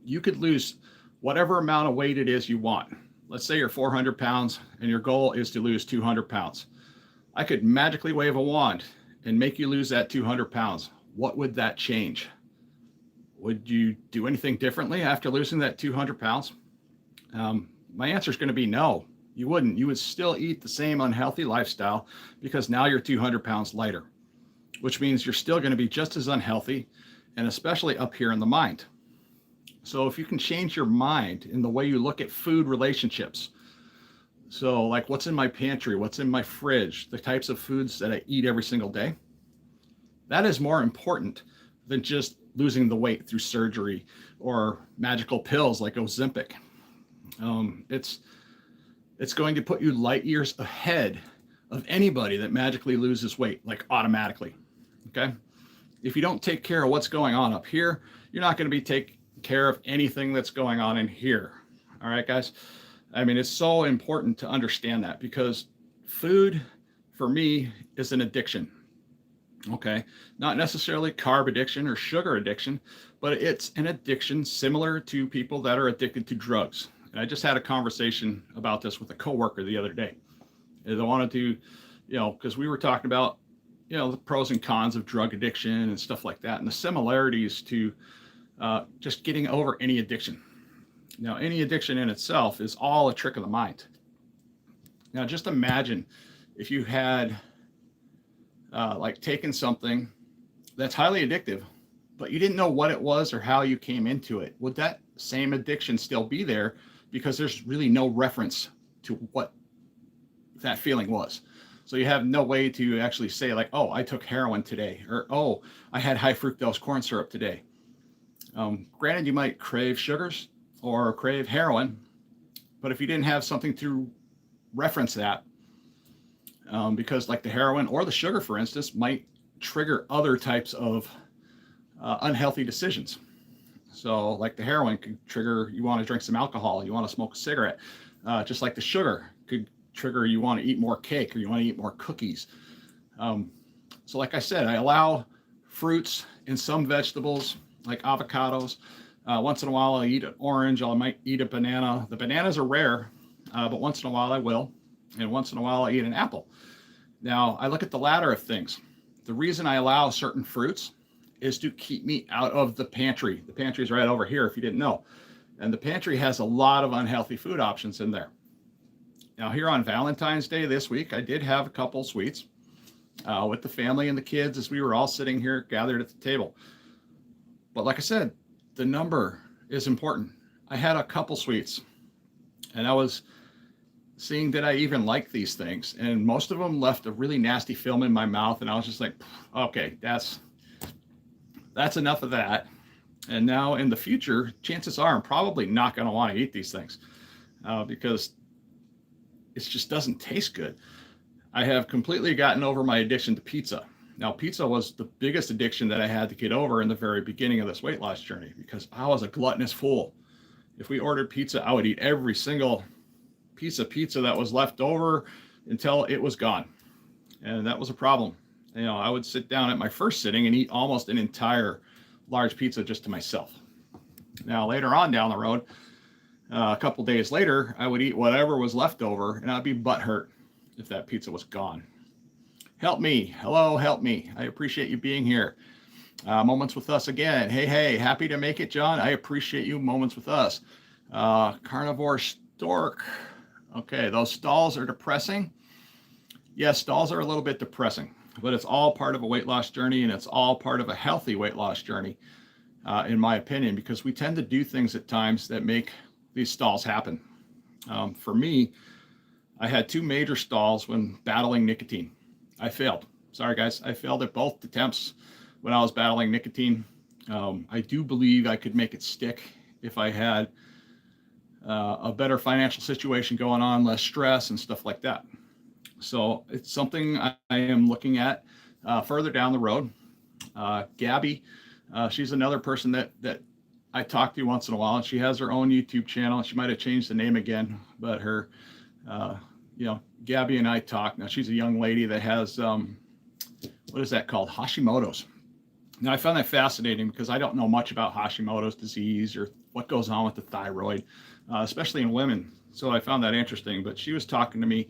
you could lose whatever amount of weight it is you want. Let's say you're 400 pounds and your goal is to lose 200 pounds. I could magically wave a wand and make you lose that 200 pounds. What would that change? Would you do anything differently after losing that 200 pounds? My answer is going to be no. You wouldn't. You would still eat the same unhealthy lifestyle, because now you're 200 pounds lighter, which means you're still going to be just as unhealthy, and especially up here in the mind. So if you can change your mind in the way you look at food relationships, so like what's in my pantry, what's in my fridge, the types of foods that I eat every single day, that is more important than just losing the weight through surgery or magical pills like Ozempic. It's going to put you light years ahead of anybody that magically loses weight, like automatically. Okay. If you don't take care of what's going on up here, you're not going to be taking care of anything that's going on in here. All right, guys. I mean, it's so important to understand that, because food for me is an addiction. Okay. Not necessarily carb addiction or sugar addiction, but it's an addiction similar to people that are addicted to drugs. And I just had a conversation about this with a coworker the other day. And I wanted to, because we were talking about, the pros and cons of drug addiction and stuff like that, and the similarities to just getting over any addiction. Now, any addiction in itself is all a trick of the mind. Now, just imagine if you had taken something that's highly addictive, but you didn't know what it was or how you came into it. Would that same addiction still be there? Because there's really no reference to what that feeling was. So you have no way to actually say like, oh, I took heroin today, or, oh, I had high fructose corn syrup today. Granted, you might crave sugars or crave heroin, but if you didn't have something to reference that, because like the heroin or the sugar, for instance, might trigger other types of unhealthy decisions. So like the heroin could trigger you want to drink some alcohol, you want to smoke a cigarette. Just like the sugar could trigger you want to eat more cake or you want to eat more cookies. So like I said, I allow fruits and some vegetables like avocados. Once in a while I'll eat an orange, I might eat a banana. The bananas are rare, but once in a while I will. And once in a while I eat an apple. Now I look at the latter of things. The reason I allow certain fruits is to keep me out of the pantry. The pantry is right over here if you didn't know. And the pantry has a lot of unhealthy food options in there. Now here on Valentine's Day this week, I did have a couple sweets with the family and the kids as we were all sitting here gathered at the table. But like I said, the number is important. I had a couple sweets and I was seeing that I even like these things. And most of them left a really nasty film in my mouth. And I was just like, okay, that's enough of that. And now in the future, chances are I'm probably not going to want to eat these things because it just doesn't taste good. I have completely gotten over my addiction to pizza. Now, pizza was the biggest addiction that I had to get over in the very beginning of this weight loss journey because I was a gluttonous fool. If we ordered pizza, I would eat every single piece of pizza that was left over until it was gone. And that was a problem. You know, I would sit down at my first sitting and eat almost an entire large pizza just to myself. Now, later on down the road, a couple days later, I would eat whatever was left over and I'd be butthurt if that pizza was gone. Help me. Hello, help me. I appreciate you being here. Moments with us again. Hey, happy to make it, John. I appreciate you. Moments with us. Carnivore Stork. Okay, those stalls are depressing. Yes, stalls are a little bit depressing, but it's all part of a weight loss journey and it's all part of a healthy weight loss journey, in my opinion, because we tend to do things at times that make these stalls happen. For me, I had two major stalls when battling nicotine. I failed. Sorry, guys. I failed at both attempts when I was battling nicotine. I do believe I could make it stick if I had a better financial situation going on, less stress and stuff like that. So it's something I am looking at further down the road. Gabby, she's another person that I talk to once in a while, and she has her own YouTube channel. She might have changed the name again, but her, Gabby and I talk. Now she's a young lady that has, what is that called? Hashimoto's. Now I found that fascinating because I don't know much about Hashimoto's disease or what goes on with the thyroid, especially in women. So I found that interesting, but she was talking to me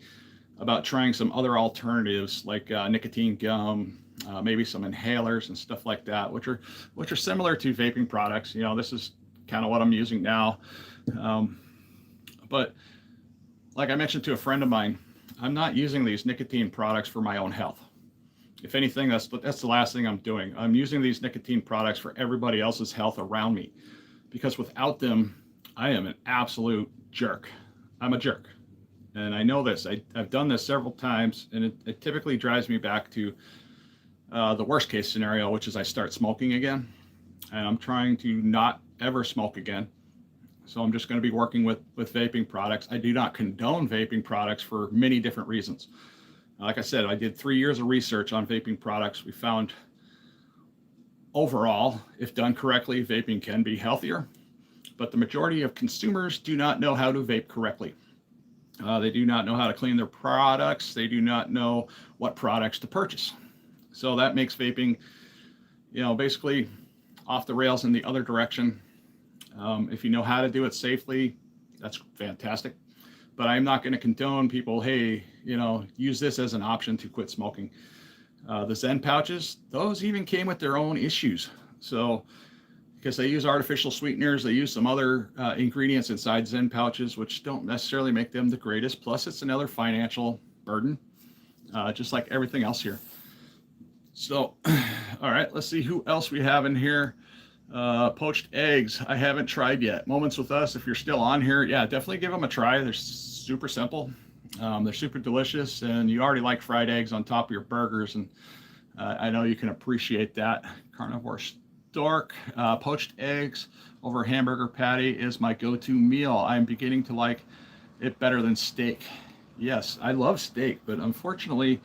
about trying some other alternatives like nicotine gum, maybe some inhalers and stuff like that, which are similar to vaping products. You know, this is kind of what I'm using now. But like I mentioned to a friend of mine, I'm not using these nicotine products for my own health. If anything, that's the last thing I'm doing. I'm using these nicotine products for everybody else's health around me, because without them, I am an absolute jerk. I'm a jerk. And I know this. I've done this several times, and it typically drives me back to the worst case scenario, which is I start smoking again. And I'm trying to not ever smoke again. So I'm just going to be working with vaping products. I do not condone vaping products for many different reasons. Like I said, I did 3 years of research on vaping products. We found overall, if done correctly, vaping can be healthier. But the majority of consumers do not know how to vape correctly. They do not know how to clean their products. They do not know what products to purchase. So that makes vaping, basically off the rails in the other direction. If you know how to do it safely, that's fantastic. But I'm not going to condone people, hey, use this as an option to quit smoking. The Zen pouches, those even came with their own issues. So because they use artificial sweeteners, they use some other ingredients inside Zen pouches, which don't necessarily make them the greatest. Plus, it's another financial burden, just like everything else here. So, all right, let's see who else we have in here. Poached eggs, I haven't tried yet. Moments with us, if you're still on here, yeah, definitely give them a try. They're super simple. They're super delicious, and you already like fried eggs on top of your burgers, and I know you can appreciate that. Carnivore Stork, poached eggs over a hamburger patty is my go-to meal. I'm beginning to like it better than steak. Yes, I love steak, but unfortunately,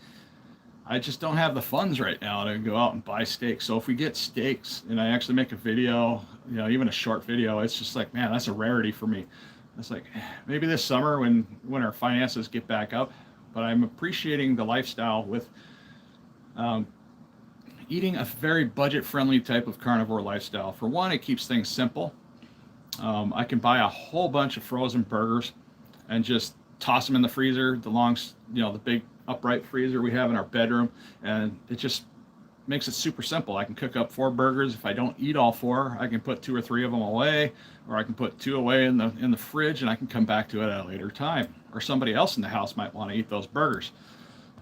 I just don't have the funds right now to go out and buy steaks. So if we get steaks and I actually make a video, even a short video, it's just like, man, that's a rarity for me. It's like maybe this summer when our finances get back up, but I'm appreciating the lifestyle with um, eating a very budget-friendly type of carnivore lifestyle. For one, it keeps things simple. I can buy a whole bunch of frozen burgers and just toss them in the freezer, the big upright freezer we have in our bedroom, and it just makes it super simple. I can cook up 4 burgers. If I don't eat all 4, I can put 2 or 3 of them away, or I can put 2 away in the fridge, and I can come back to it at a later time. Or somebody else in the house might want to eat those burgers.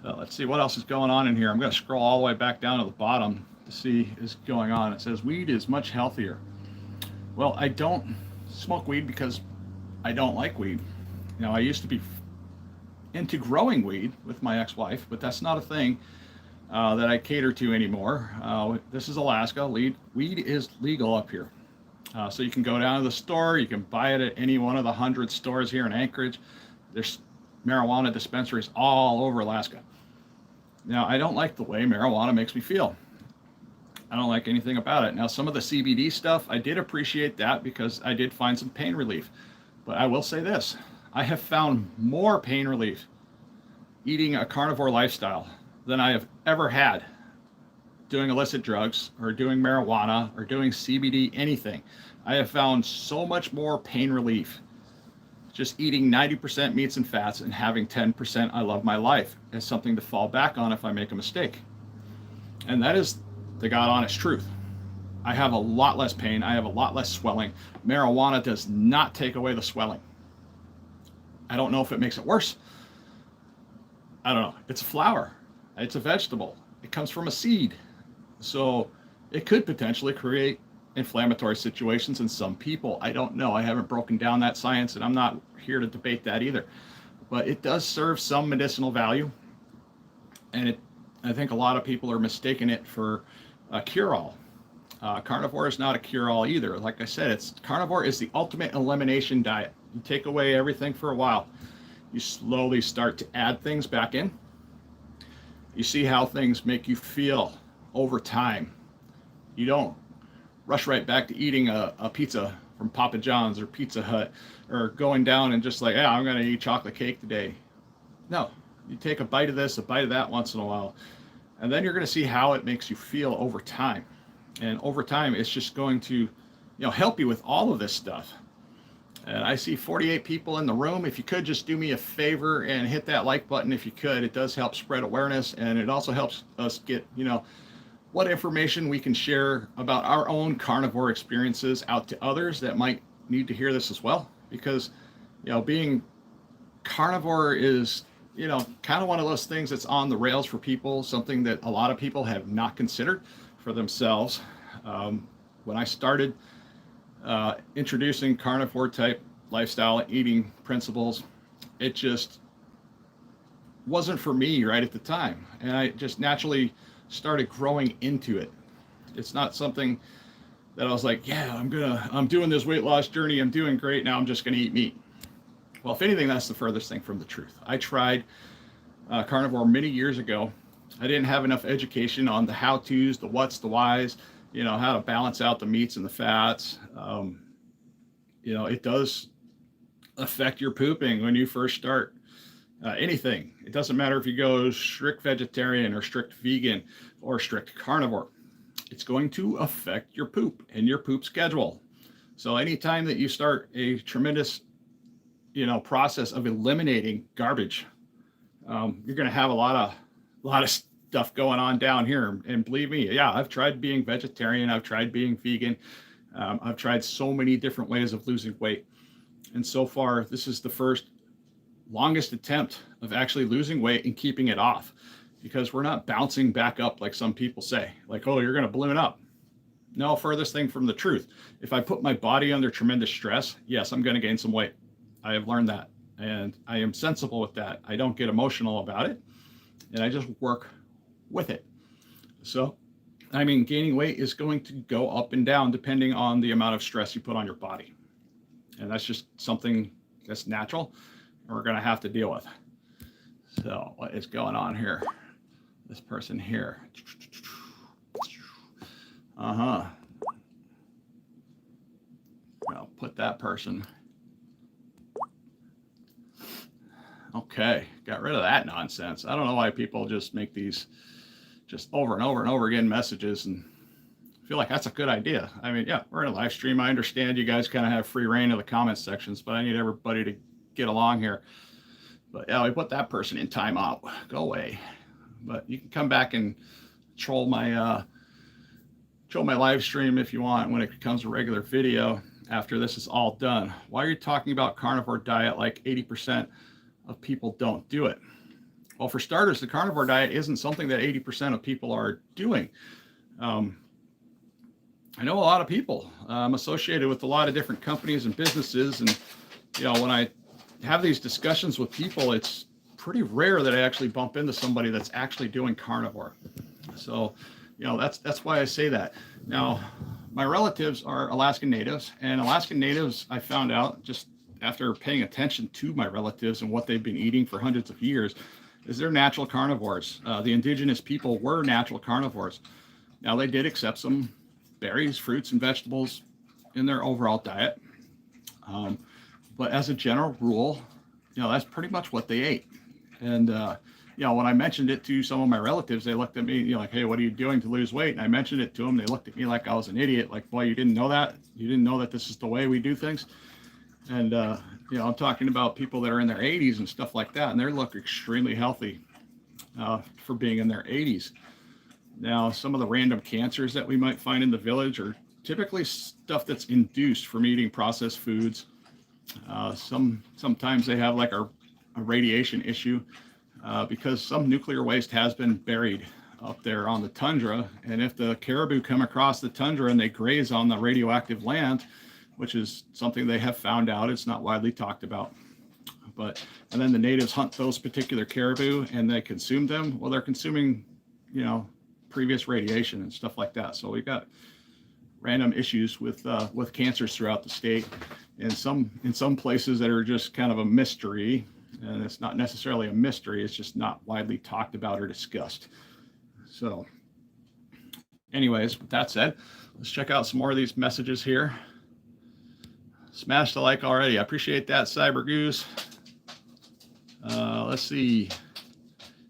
Let's see what else is going on in here. I'm going to scroll all the way back down to the bottom to see what's going on. It says weed is much healthier. Well, I don't smoke weed because I don't like weed. I used to be into growing weed with my ex-wife, but that's not a thing that I cater to anymore. This is Alaska. Weed is legal up here. So you can go down to the store, you can buy it at any one of the 100 stores here in Anchorage. There's marijuana dispensaries all over Alaska. Now, I don't like the way marijuana makes me feel. I don't like anything about it. Now, some of the CBD stuff, I did appreciate that because I did find some pain relief. But I will say this, I have found more pain relief eating a carnivore lifestyle than I have ever had doing illicit drugs or doing marijuana or doing CBD, anything. I have found so much more pain relief just eating 90% meats and fats and having 10% I love my life as something to fall back on if I make a mistake. And that is the God honest truth. I have a lot less pain. I have a lot less swelling. Marijuana does not take away the swelling. I don't know if it makes it worse. I don't know. It's a flower. It's a vegetable. It comes from a seed. So it could potentially create inflammatory situations in some people. I don't know. I haven't broken down that science, and I'm not here to debate that either. But it does serve some medicinal value. And I think a lot of people are mistaking it for a cure-all. Carnivore is not a cure-all either. Like I said, carnivore is the ultimate elimination diet. You take away everything for a while. You slowly start to add things back in. You see how things make you feel over time. You don't rush right back to eating a pizza from Papa John's or Pizza Hut, or going down and just like, I'm going to eat chocolate cake today. No, you take a bite of this, a bite of that once in a while, and then you're going to see how it makes you feel over time. And over time, it's just going to, help you with all of this stuff. And I see 48 people in the room. If you could just do me a favor and hit that like button, if you could, it does help spread awareness, and it also helps us get, what information we can share about our own carnivore experiences out to others that might need to hear this as well. Because, being carnivore is, kind of one of those things that's on the rails for people, something that a lot of people have not considered for themselves. When I started introducing carnivore type lifestyle and eating principles, it just wasn't for me right at the time. And I just naturally started growing into it. It's not something that I was like, I'm doing this weight loss journey, I'm doing great, now I'm just going to eat meat. Well, if anything, that's the furthest thing from the truth. I tried carnivore many years ago. I didn't have enough education on the how-tos, the what's, the whys, how to balance out the meats and the fats. It does affect your pooping when you first start anything. It doesn't matter if you go strict vegetarian or strict vegan or strict carnivore. It's going to affect your poop and your poop schedule. So anytime that you start a tremendous, process of eliminating garbage, you're going to have a lot of stuff going on down here. And believe me, I've tried being vegetarian. I've tried being vegan. I've tried so many different ways of losing weight. And so far, this is the first longest attempt of actually losing weight and keeping it off, because we're not bouncing back up like some people say, like, oh, you're going to balloon up. No, furthest thing from the truth. If I put my body under tremendous stress, yes, I'm going to gain some weight. I have learned that, and I am sensible with that. I don't get emotional about it, and I just work with it. So, gaining weight is going to go up and down depending on the amount of stress you put on your body. And that's just something that's natural and we're going to have to deal with. So what is going on here? This person here. Uh-huh. I'll put that person. Okay, got rid of that nonsense. I don't know why people just make these just over and over and over again messages, and I feel like that's a good idea. I mean, yeah, we're in a live stream. I understand you guys kind of have free reign of the comment sections, but I need everybody to get along here. But yeah, we put that person in timeout. Go away. But you can come back and troll my live stream if you want when it becomes a regular video after this is all done. Why are you talking about carnivore diet like 80% of people don't do it? Well, for starters, the carnivore diet isn't something that 80% of people are doing. I know a lot of people. I'm associated with a lot of different companies and businesses, and when I have these discussions with people, it's pretty rare that I actually bump into somebody that's actually doing carnivore. So, that's why I say that. Now, my relatives are Alaskan Natives, and Alaskan Natives, I found out just after paying attention to my relatives and what they've been eating for hundreds of years, is they're natural carnivores. The indigenous people were natural carnivores. Now, they did accept some berries, fruits, and vegetables in their overall diet. But as a general rule, that's pretty much what they ate. And, when I mentioned it to some of my relatives, they looked at me, like, hey, what are you doing to lose weight? And I mentioned it to them. They looked at me like I was an idiot. Like, boy, you didn't know that? You didn't know that this is the way we do things? And, I'm talking about people that are in their 80s and stuff like that. And they look extremely healthy for being in their 80s. Now, some of the random cancers that we might find in the village are typically stuff that's induced from eating processed foods. Sometimes they have like a radiation issue because some nuclear waste has been buried up there on the tundra. And if the caribou come across the tundra and they graze on the radioactive land, which is something they have found out, it's not widely talked about. And then the natives hunt those particular caribou and they consume them. Well, they're consuming, previous radiation and stuff like that. So we've got random issues with cancers throughout the state, and in some places that are just kind of a mystery. And it's not necessarily a mystery, it's just not widely talked about or discussed. So anyways, with that said, let's check out some more of these messages here. Smash the like already. I appreciate that, Cyber Goose. Let's see.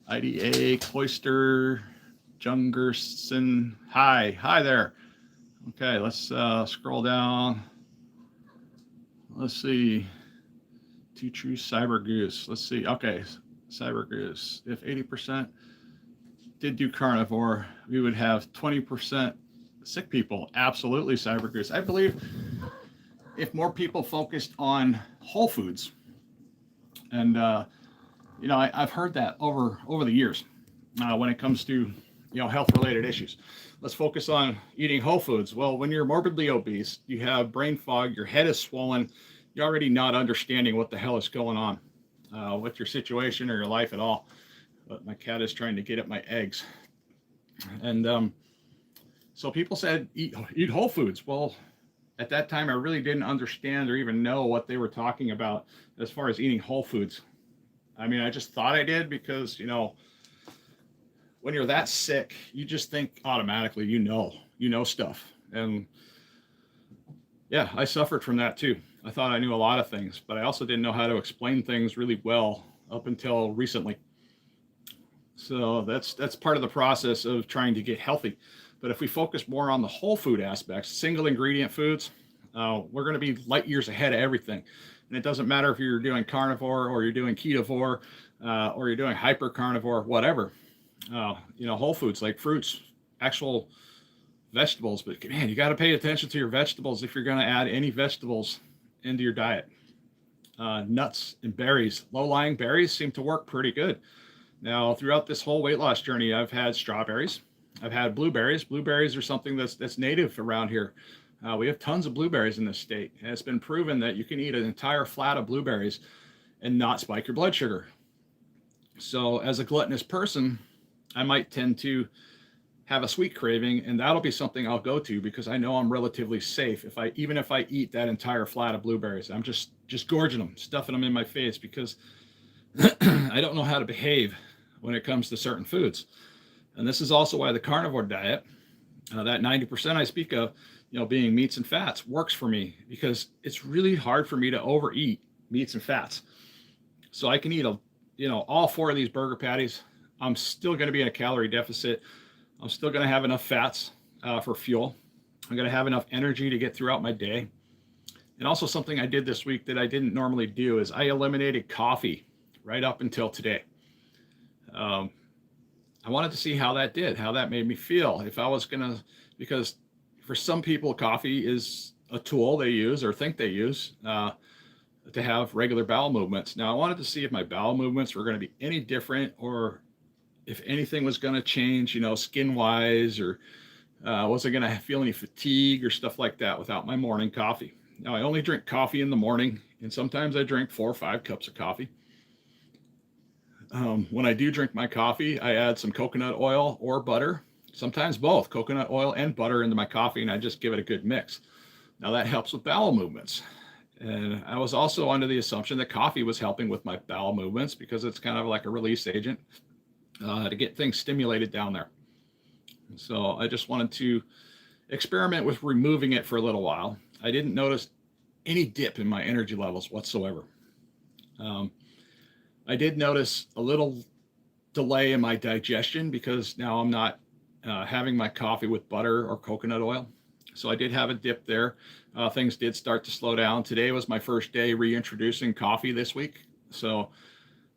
IDA, Cloister, Jungerson. Hi there. Okay, let's scroll down. Let's see. Two True Cyber Goose. Let's see. Okay, Cyber Goose. If 80% did do carnivore, we would have 20% sick people. Absolutely, Cyber Goose. I believe if more people focused on whole foods, and I've heard that over the years when it comes to health-related issues. Let's focus on eating whole foods. Well, when you're morbidly obese, you have brain fog, your head is swollen, you're already not understanding what the hell is going on with your situation or your life at all. But my cat is trying to get at my eggs. And so people said, eat whole foods. Well, at that time, I really didn't understand or even know what they were talking about as far as eating whole foods. I mean, I just thought I did because, when you're that sick, you just think automatically, you know stuff. And yeah, I suffered from that too. I thought I knew a lot of things, but I also didn't know how to explain things really well up until recently. So that's part of the process of trying to get healthy. But if we focus more on the whole food aspects, single ingredient foods, we're going to be light years ahead of everything. And it doesn't matter if you're doing carnivore or you're doing ketovore or you're doing hyper carnivore, whatever. Whole foods like fruits, actual vegetables. But man, you got to pay attention to your vegetables if you're going to add any vegetables into your diet. Nuts and berries, low-lying berries seem to work pretty good. Now, throughout this whole weight loss journey, I've had strawberries. I've had blueberries. Blueberries are something that's native around here. We have tons of blueberries in this state, and it's been proven that you can eat an entire flat of blueberries and not spike your blood sugar. So as a gluttonous person, I might tend to have a sweet craving, and that'll be something I'll go to because I know I'm relatively safe. Even if I eat that entire flat of blueberries, I'm just gorging them, stuffing them in my face because I don't know how to behave when it comes to certain foods. And this is also why the carnivore diet, that 90% I speak of, being meats and fats, works for me, because it's really hard for me to overeat meats and fats. So I can eat all four of these burger patties. I'm still going to be in a calorie deficit. I'm still going to have enough fats for fuel. I'm going to have enough energy to get throughout my day. And also, something I did this week that I didn't normally do is I eliminated coffee right up until today. I wanted to see how that made me feel. If I was going to, because for some people, coffee is a tool they use or think they use to have regular bowel movements. Now, I wanted to see if my bowel movements were going to be any different, or if anything was going to change, skin wise, or was I going to feel any fatigue or stuff like that without my morning coffee. Now, I only drink coffee in the morning, and sometimes I drink 4 or 5 cups of coffee. When I do drink my coffee, I add some coconut oil or butter, sometimes both coconut oil and butter into my coffee, and I just give it a good mix. Now, that helps with bowel movements. And I was also under the assumption that coffee was helping with my bowel movements, because it's kind of like a release agent to get things stimulated down there. So I just wanted to experiment with removing it for a little while. I didn't notice any dip in my energy levels whatsoever. I did notice a little delay in my digestion, because now I'm not having my coffee with butter or coconut oil. So I did have a dip there. Things did start to slow down. Today was my first day reintroducing coffee this week. So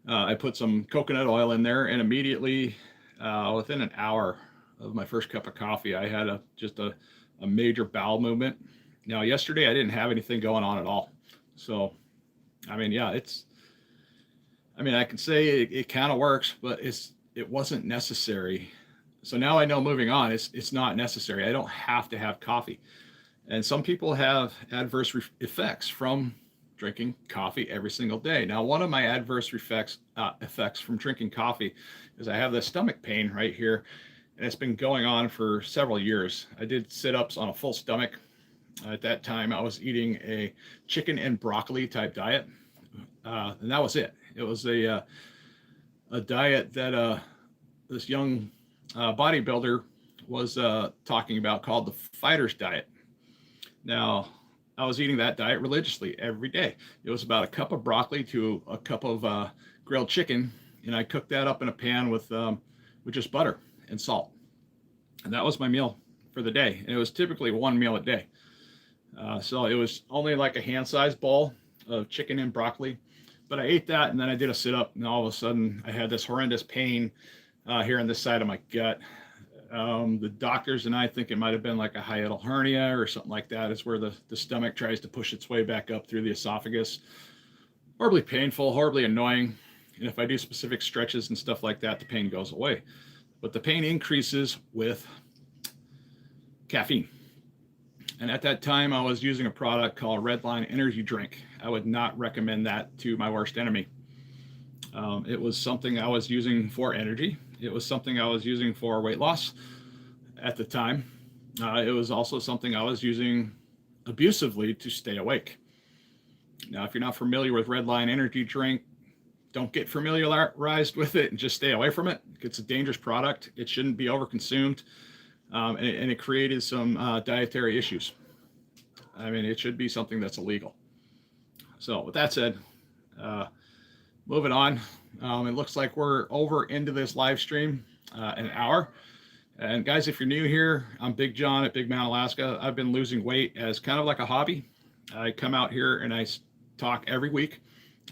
I put some coconut oil in there, and immediately within an hour of my first cup of coffee, I had just a major bowel movement. Now, yesterday I didn't have anything going on at all. So, I mean, yeah, I can say it kind of works, but it wasn't necessary. So now I know, moving on, it's not necessary. I don't have to have coffee. And some people have adverse effects from drinking coffee every single day. Now, one of my adverse effects from drinking coffee is I have this stomach pain right here, and it's been going on for several years. I did sit-ups on a full stomach. At that time, I was eating a chicken and broccoli type diet, and that was it. It was a diet that this young bodybuilder was talking about, called the fighter's diet. Now, I was eating that diet religiously every day. It was about a cup of broccoli to a cup of grilled chicken, and I cooked that up in a pan with just butter and salt. And that was my meal for the day. And it was typically one meal a day. So it was only like a hand-sized bowl of chicken and broccoli. But I ate that, and then I did a sit-up, and all of a sudden I had this horrendous pain here on this side of my gut. The doctors and I think it might have been like a hiatal hernia or something like that. It's where the stomach tries to push its way back up through the esophagus. Horribly painful, horribly annoying. And if I do specific stretches and stuff like that, the pain goes away. But the pain increases with caffeine. And at that time, I was using a product called Redline Energy Drink. I would not recommend that to my worst enemy. It was something I was using for energy. It was something I was using for weight loss at the time. It was also something I was using abusively to stay awake. Now, if you're not familiar with Redline Energy Drink, don't get familiarized with it and just stay away from it. It's a dangerous product. It shouldn't be overconsumed. And it created some dietary issues. I mean, it should be something that's illegal. So with that said, moving on, it looks like we're over into this live stream, an hour. And guys, if you're new here, I'm Big John at Big Mount, Alaska. I've been losing weight as kind of like a hobby. I come out here and I talk every week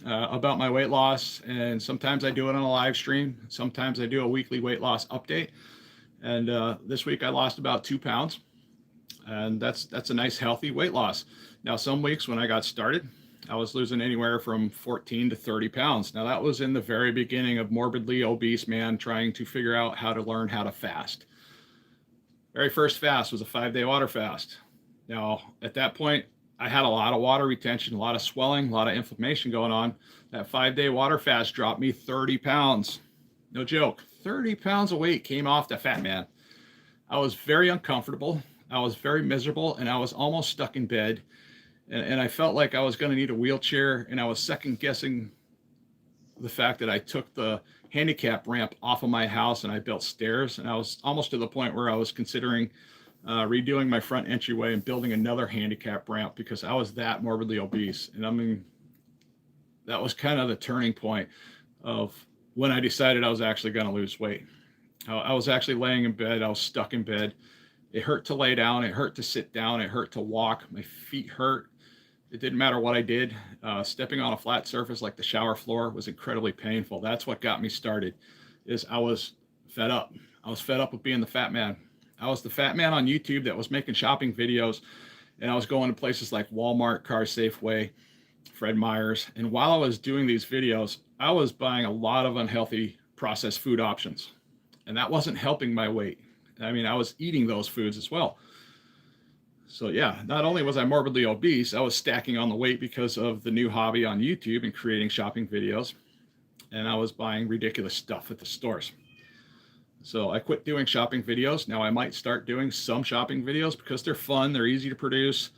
about my weight loss. And sometimes I do it on a live stream. Sometimes I do a weekly weight loss update. And this week I lost about 2 pounds. And that's a nice healthy weight loss. Now, some weeks when I got started, I was losing anywhere from 14 to 30 pounds. Now, that was in the very beginning of morbidly obese man trying to figure out how to learn how to fast. Very first fast was a 5-day water fast. Now, at that point, I had a lot of water retention, a lot of swelling, a lot of inflammation going on. That 5-day water fast dropped me 30 pounds. No joke. 30 pounds of weight came off the fat man. I was very uncomfortable. I was very miserable, and I was almost stuck in bed. And I felt like I was going to need a wheelchair, and I was second guessing the fact that I took the handicap ramp off of my house and I built stairs, and I was almost to the point where I was considering redoing my front entryway and building another handicap ramp because I was that morbidly obese. And I mean, that was kind of the turning point of when I decided I was actually going to lose weight. I was actually laying in bed. I was stuck in bed. It hurt to lay down. It hurt to sit down. It hurt to walk. My feet hurt. It didn't matter what I did. Stepping on a flat surface like the shower floor was incredibly painful. That's what got me started. Is I was fed up. I was fed up with being the fat man. I was the fat man on YouTube that was making shopping videos, and I was going to places like Walmart, Car Safeway, Fred Meyer's. And while I was doing these videos, I was buying a lot of unhealthy processed food options, and that wasn't helping my weight. I mean, I was eating those foods as well. So yeah, not only was I morbidly obese, I was stacking on the weight because of the new hobby on YouTube and creating shopping videos. And I was buying ridiculous stuff at the stores. So I quit doing shopping videos. Now I might start doing some shopping videos because they're fun, they're easy to produce.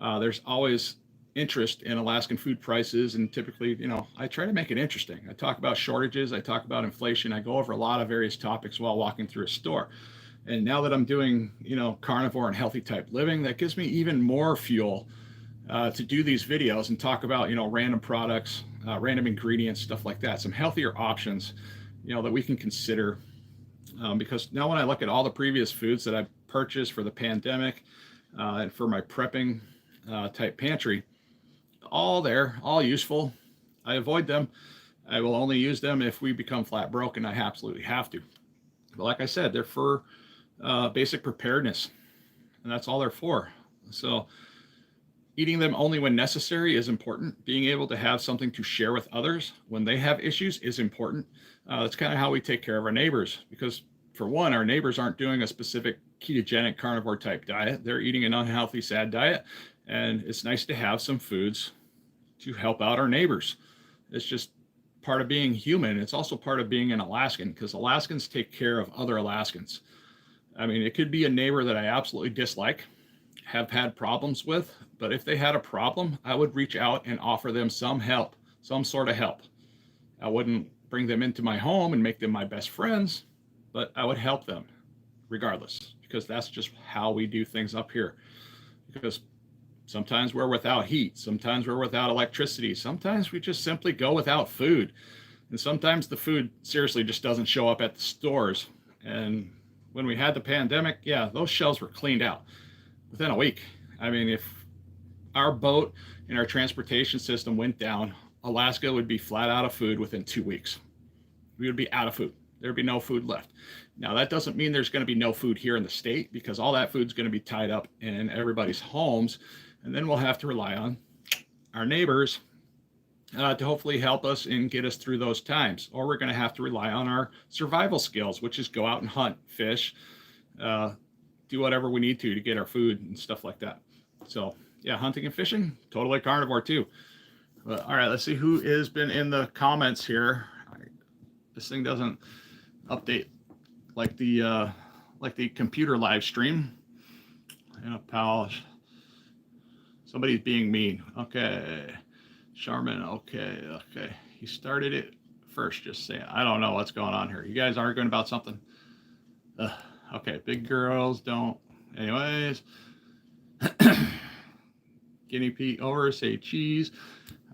There's always interest in Alaskan food prices, and typically, you know, I try to make it interesting. I talk about shortages, I talk about inflation, I go over a lot of various topics while walking through a store. And now that I'm doing, you know, carnivore and healthy type living, that gives me even more fuel to do these videos and talk about, you know, random products, random ingredients, stuff like that, some healthier options, you know, that we can consider. Because now when I look at all the previous foods that I've purchased for the pandemic and for my prepping type pantry, all there, all useful. I avoid them. I will only use them if we become flat broke and I absolutely have to. But like I said, they're for basic preparedness, and that's all they're for. So eating them only when necessary is important. Being able to have something to share with others when they have issues is important. That's kind of how we take care of our neighbors, because for one, our neighbors aren't doing a specific ketogenic carnivore type diet. They're eating an unhealthy, sad diet. And it's nice to have some foods to help out our neighbors. It's just part of being human. It's also part of being an Alaskan, because Alaskans take care of other Alaskans. I mean, it could be a neighbor that I absolutely dislike, have had problems with, but if they had a problem, I would reach out and offer them some help, some sort of help. I wouldn't bring them into my home and make them my best friends, but I would help them regardless, because that's just how we do things up here. Because sometimes we're without heat, sometimes we're without electricity, sometimes we just simply go without food. And sometimes the food seriously just doesn't show up at the stores. And when we had the pandemic, yeah, those shelves were cleaned out within a week. I mean, if our boat and our transportation system went down, Alaska would be flat out of food within 2 weeks. We would be out of food. There'd be no food left. Now, that doesn't mean there's going to be no food here in the state, because all that food's going to be tied up in everybody's homes. And then we'll have to rely on our neighbors to hopefully help us and get us through those times. Or we're going to have to rely on our survival skills, which is go out and hunt, fish, do whatever we need to get our food and stuff like that. So yeah, hunting and fishing, totally carnivore too. But, all right, let's see who has been in the comments here. This thing doesn't update like the computer live stream. And a pal, somebody's being mean. Okay, Charmin. Okay. He started it first. Just saying. I don't know what's going on here. You guys arguing about something? Okay, big girls don't. Anyways, guinea pig over. Say cheese.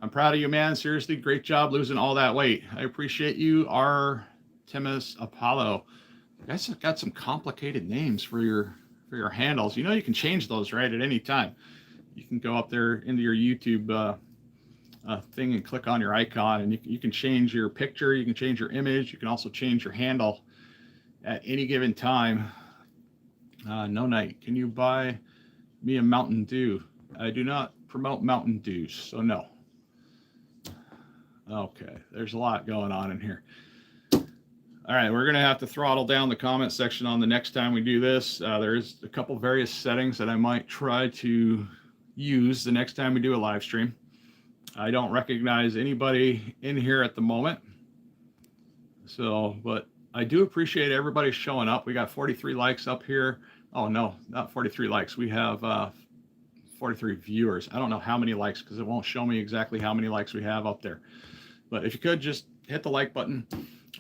I'm proud of you, man. Seriously, great job losing all that weight. I appreciate you, Artemis Apollo. You guys have got some complicated names for your handles. You know, you can change those right at any time. You can go up there into your YouTube thing and click on your icon, and you can change your picture. You can change your image. You can also change your handle at any given time. No Night, can you buy me a Mountain Dew? I do not promote Mountain Dews, so no. Okay, there's a lot going on in here. All right, we're going to have to throttle down the comment section on the next time we do this. There's a couple various settings that I might try to use the next time we do a live stream. I don't recognize anybody in here at the moment. So, but I do appreciate everybody showing up. We got 43 likes up here. Oh, no, not 43 likes. We have 43 viewers. I don't know how many likes, because it won't show me exactly how many likes we have up there. But if you could just hit the like button.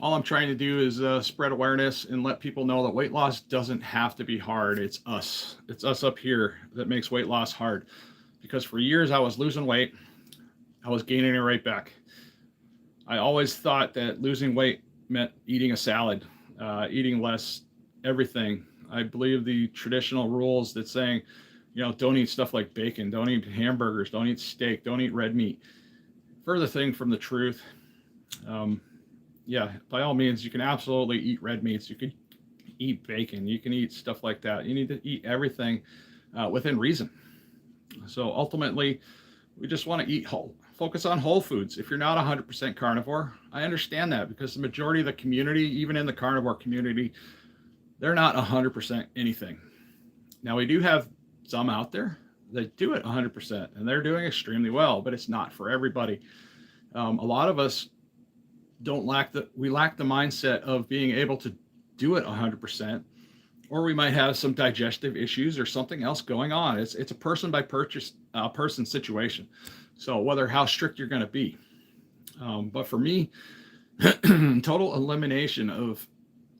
All I'm trying to do is spread awareness and let people know that weight loss doesn't have to be hard. It's us. It's us up here that makes weight loss hard. Because for years I was losing weight. I was gaining it right back. I always thought that losing weight meant eating a salad, eating less everything. I believe the traditional rules that saying, you know, don't eat stuff like bacon, don't eat hamburgers, don't eat steak, don't eat red meat. Further thing from the truth. Yeah, by all means, you can absolutely eat red meats. You can eat bacon. You can eat stuff like that. You need to eat everything within reason. So ultimately, we just want to eat whole. Focus on whole foods. If you're not 100% carnivore, I understand that, because the majority of the community, even in the carnivore community, they're not 100% anything. Now, we do have some out there that do it 100%, and they're doing extremely well, but it's not for everybody. A lot of us lack the mindset of being able to do it 100%, or we might have some digestive issues or something else going on. It's a person by person situation. So whether how strict you're going to be. But for me, total elimination of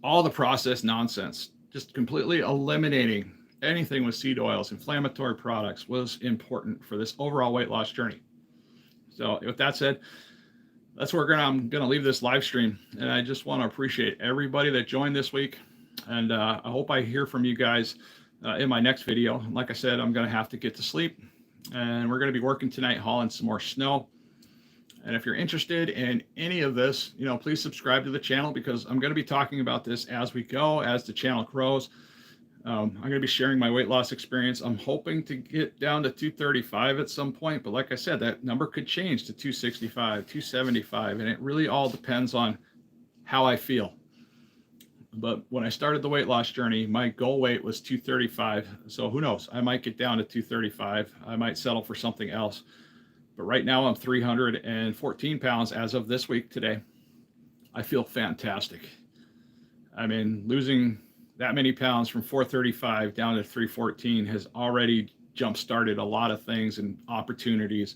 all the processed nonsense, just completely eliminating anything with seed oils, inflammatory products, was important for this overall weight loss journey. So with that said, that's where I'm going to leave this live stream. And I just want to appreciate everybody that joined this week. And I hope I hear from you guys in my next video. Like I said, I'm going to have to get to sleep, and we're going to be working tonight hauling some more snow. And if you're interested in any of this, you know, please subscribe to the channel, because I'm going to be talking about this as we go, as the channel grows. I'm going to be sharing my weight loss experience. I'm hoping to get down to 235 at some point, but like I said, that number could change to 265, 275, and it really all depends on how I feel. But when I started the weight loss journey, my goal weight was 235. So who knows? I might get down to 235. I might settle for something else. But right now I'm 314 pounds as of this week today. I feel fantastic. I mean, losing that many pounds from 435 down to 314 has already jump-started a lot of things and opportunities.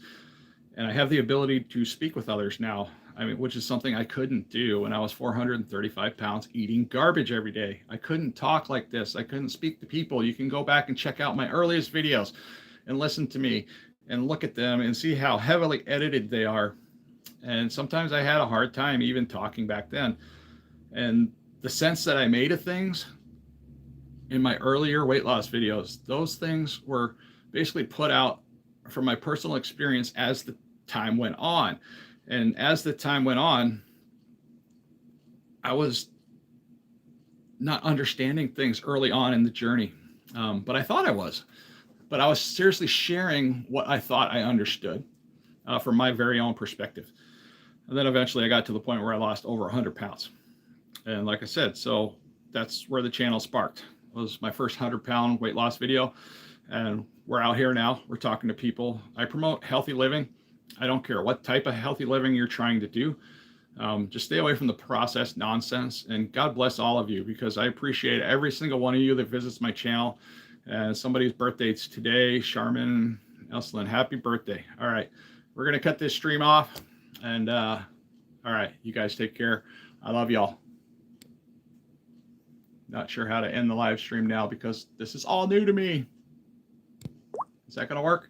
And I have the ability to speak with others now. I mean, which is something I couldn't do when I was 435 pounds eating garbage every day. I couldn't talk like this. I couldn't speak to people. You can go back and check out my earliest videos and listen to me and look at them and see how heavily edited they are. And sometimes I had a hard time even talking back then. And the sense that I made of things in my earlier weight loss videos, those things were basically put out from my personal experience as the time went on. And as the time went on, I was not understanding things early on in the journey, but I thought I was. But I was seriously sharing what I thought I understood from my very own perspective. And then eventually I got to the point where I lost over 100 pounds. And like I said, so that's where the channel sparked. It was my first 100-pound weight loss video. And we're out here now. We're talking to people. I promote healthy living. I don't care what type of healthy living you're trying to do. Just stay away from the processed nonsense. And God bless all of you, because I appreciate every single one of you that visits my channel. And somebody's birthday's today. Charmin Elslin, happy birthday. All right, we're going to cut this stream off. And all right, you guys take care. I love y'all. Not sure how to end the live stream now, because this is all new to me. Is that going to work?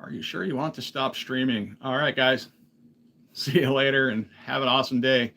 Are you sure you want to stop streaming? All right, guys. See you later and have an awesome day.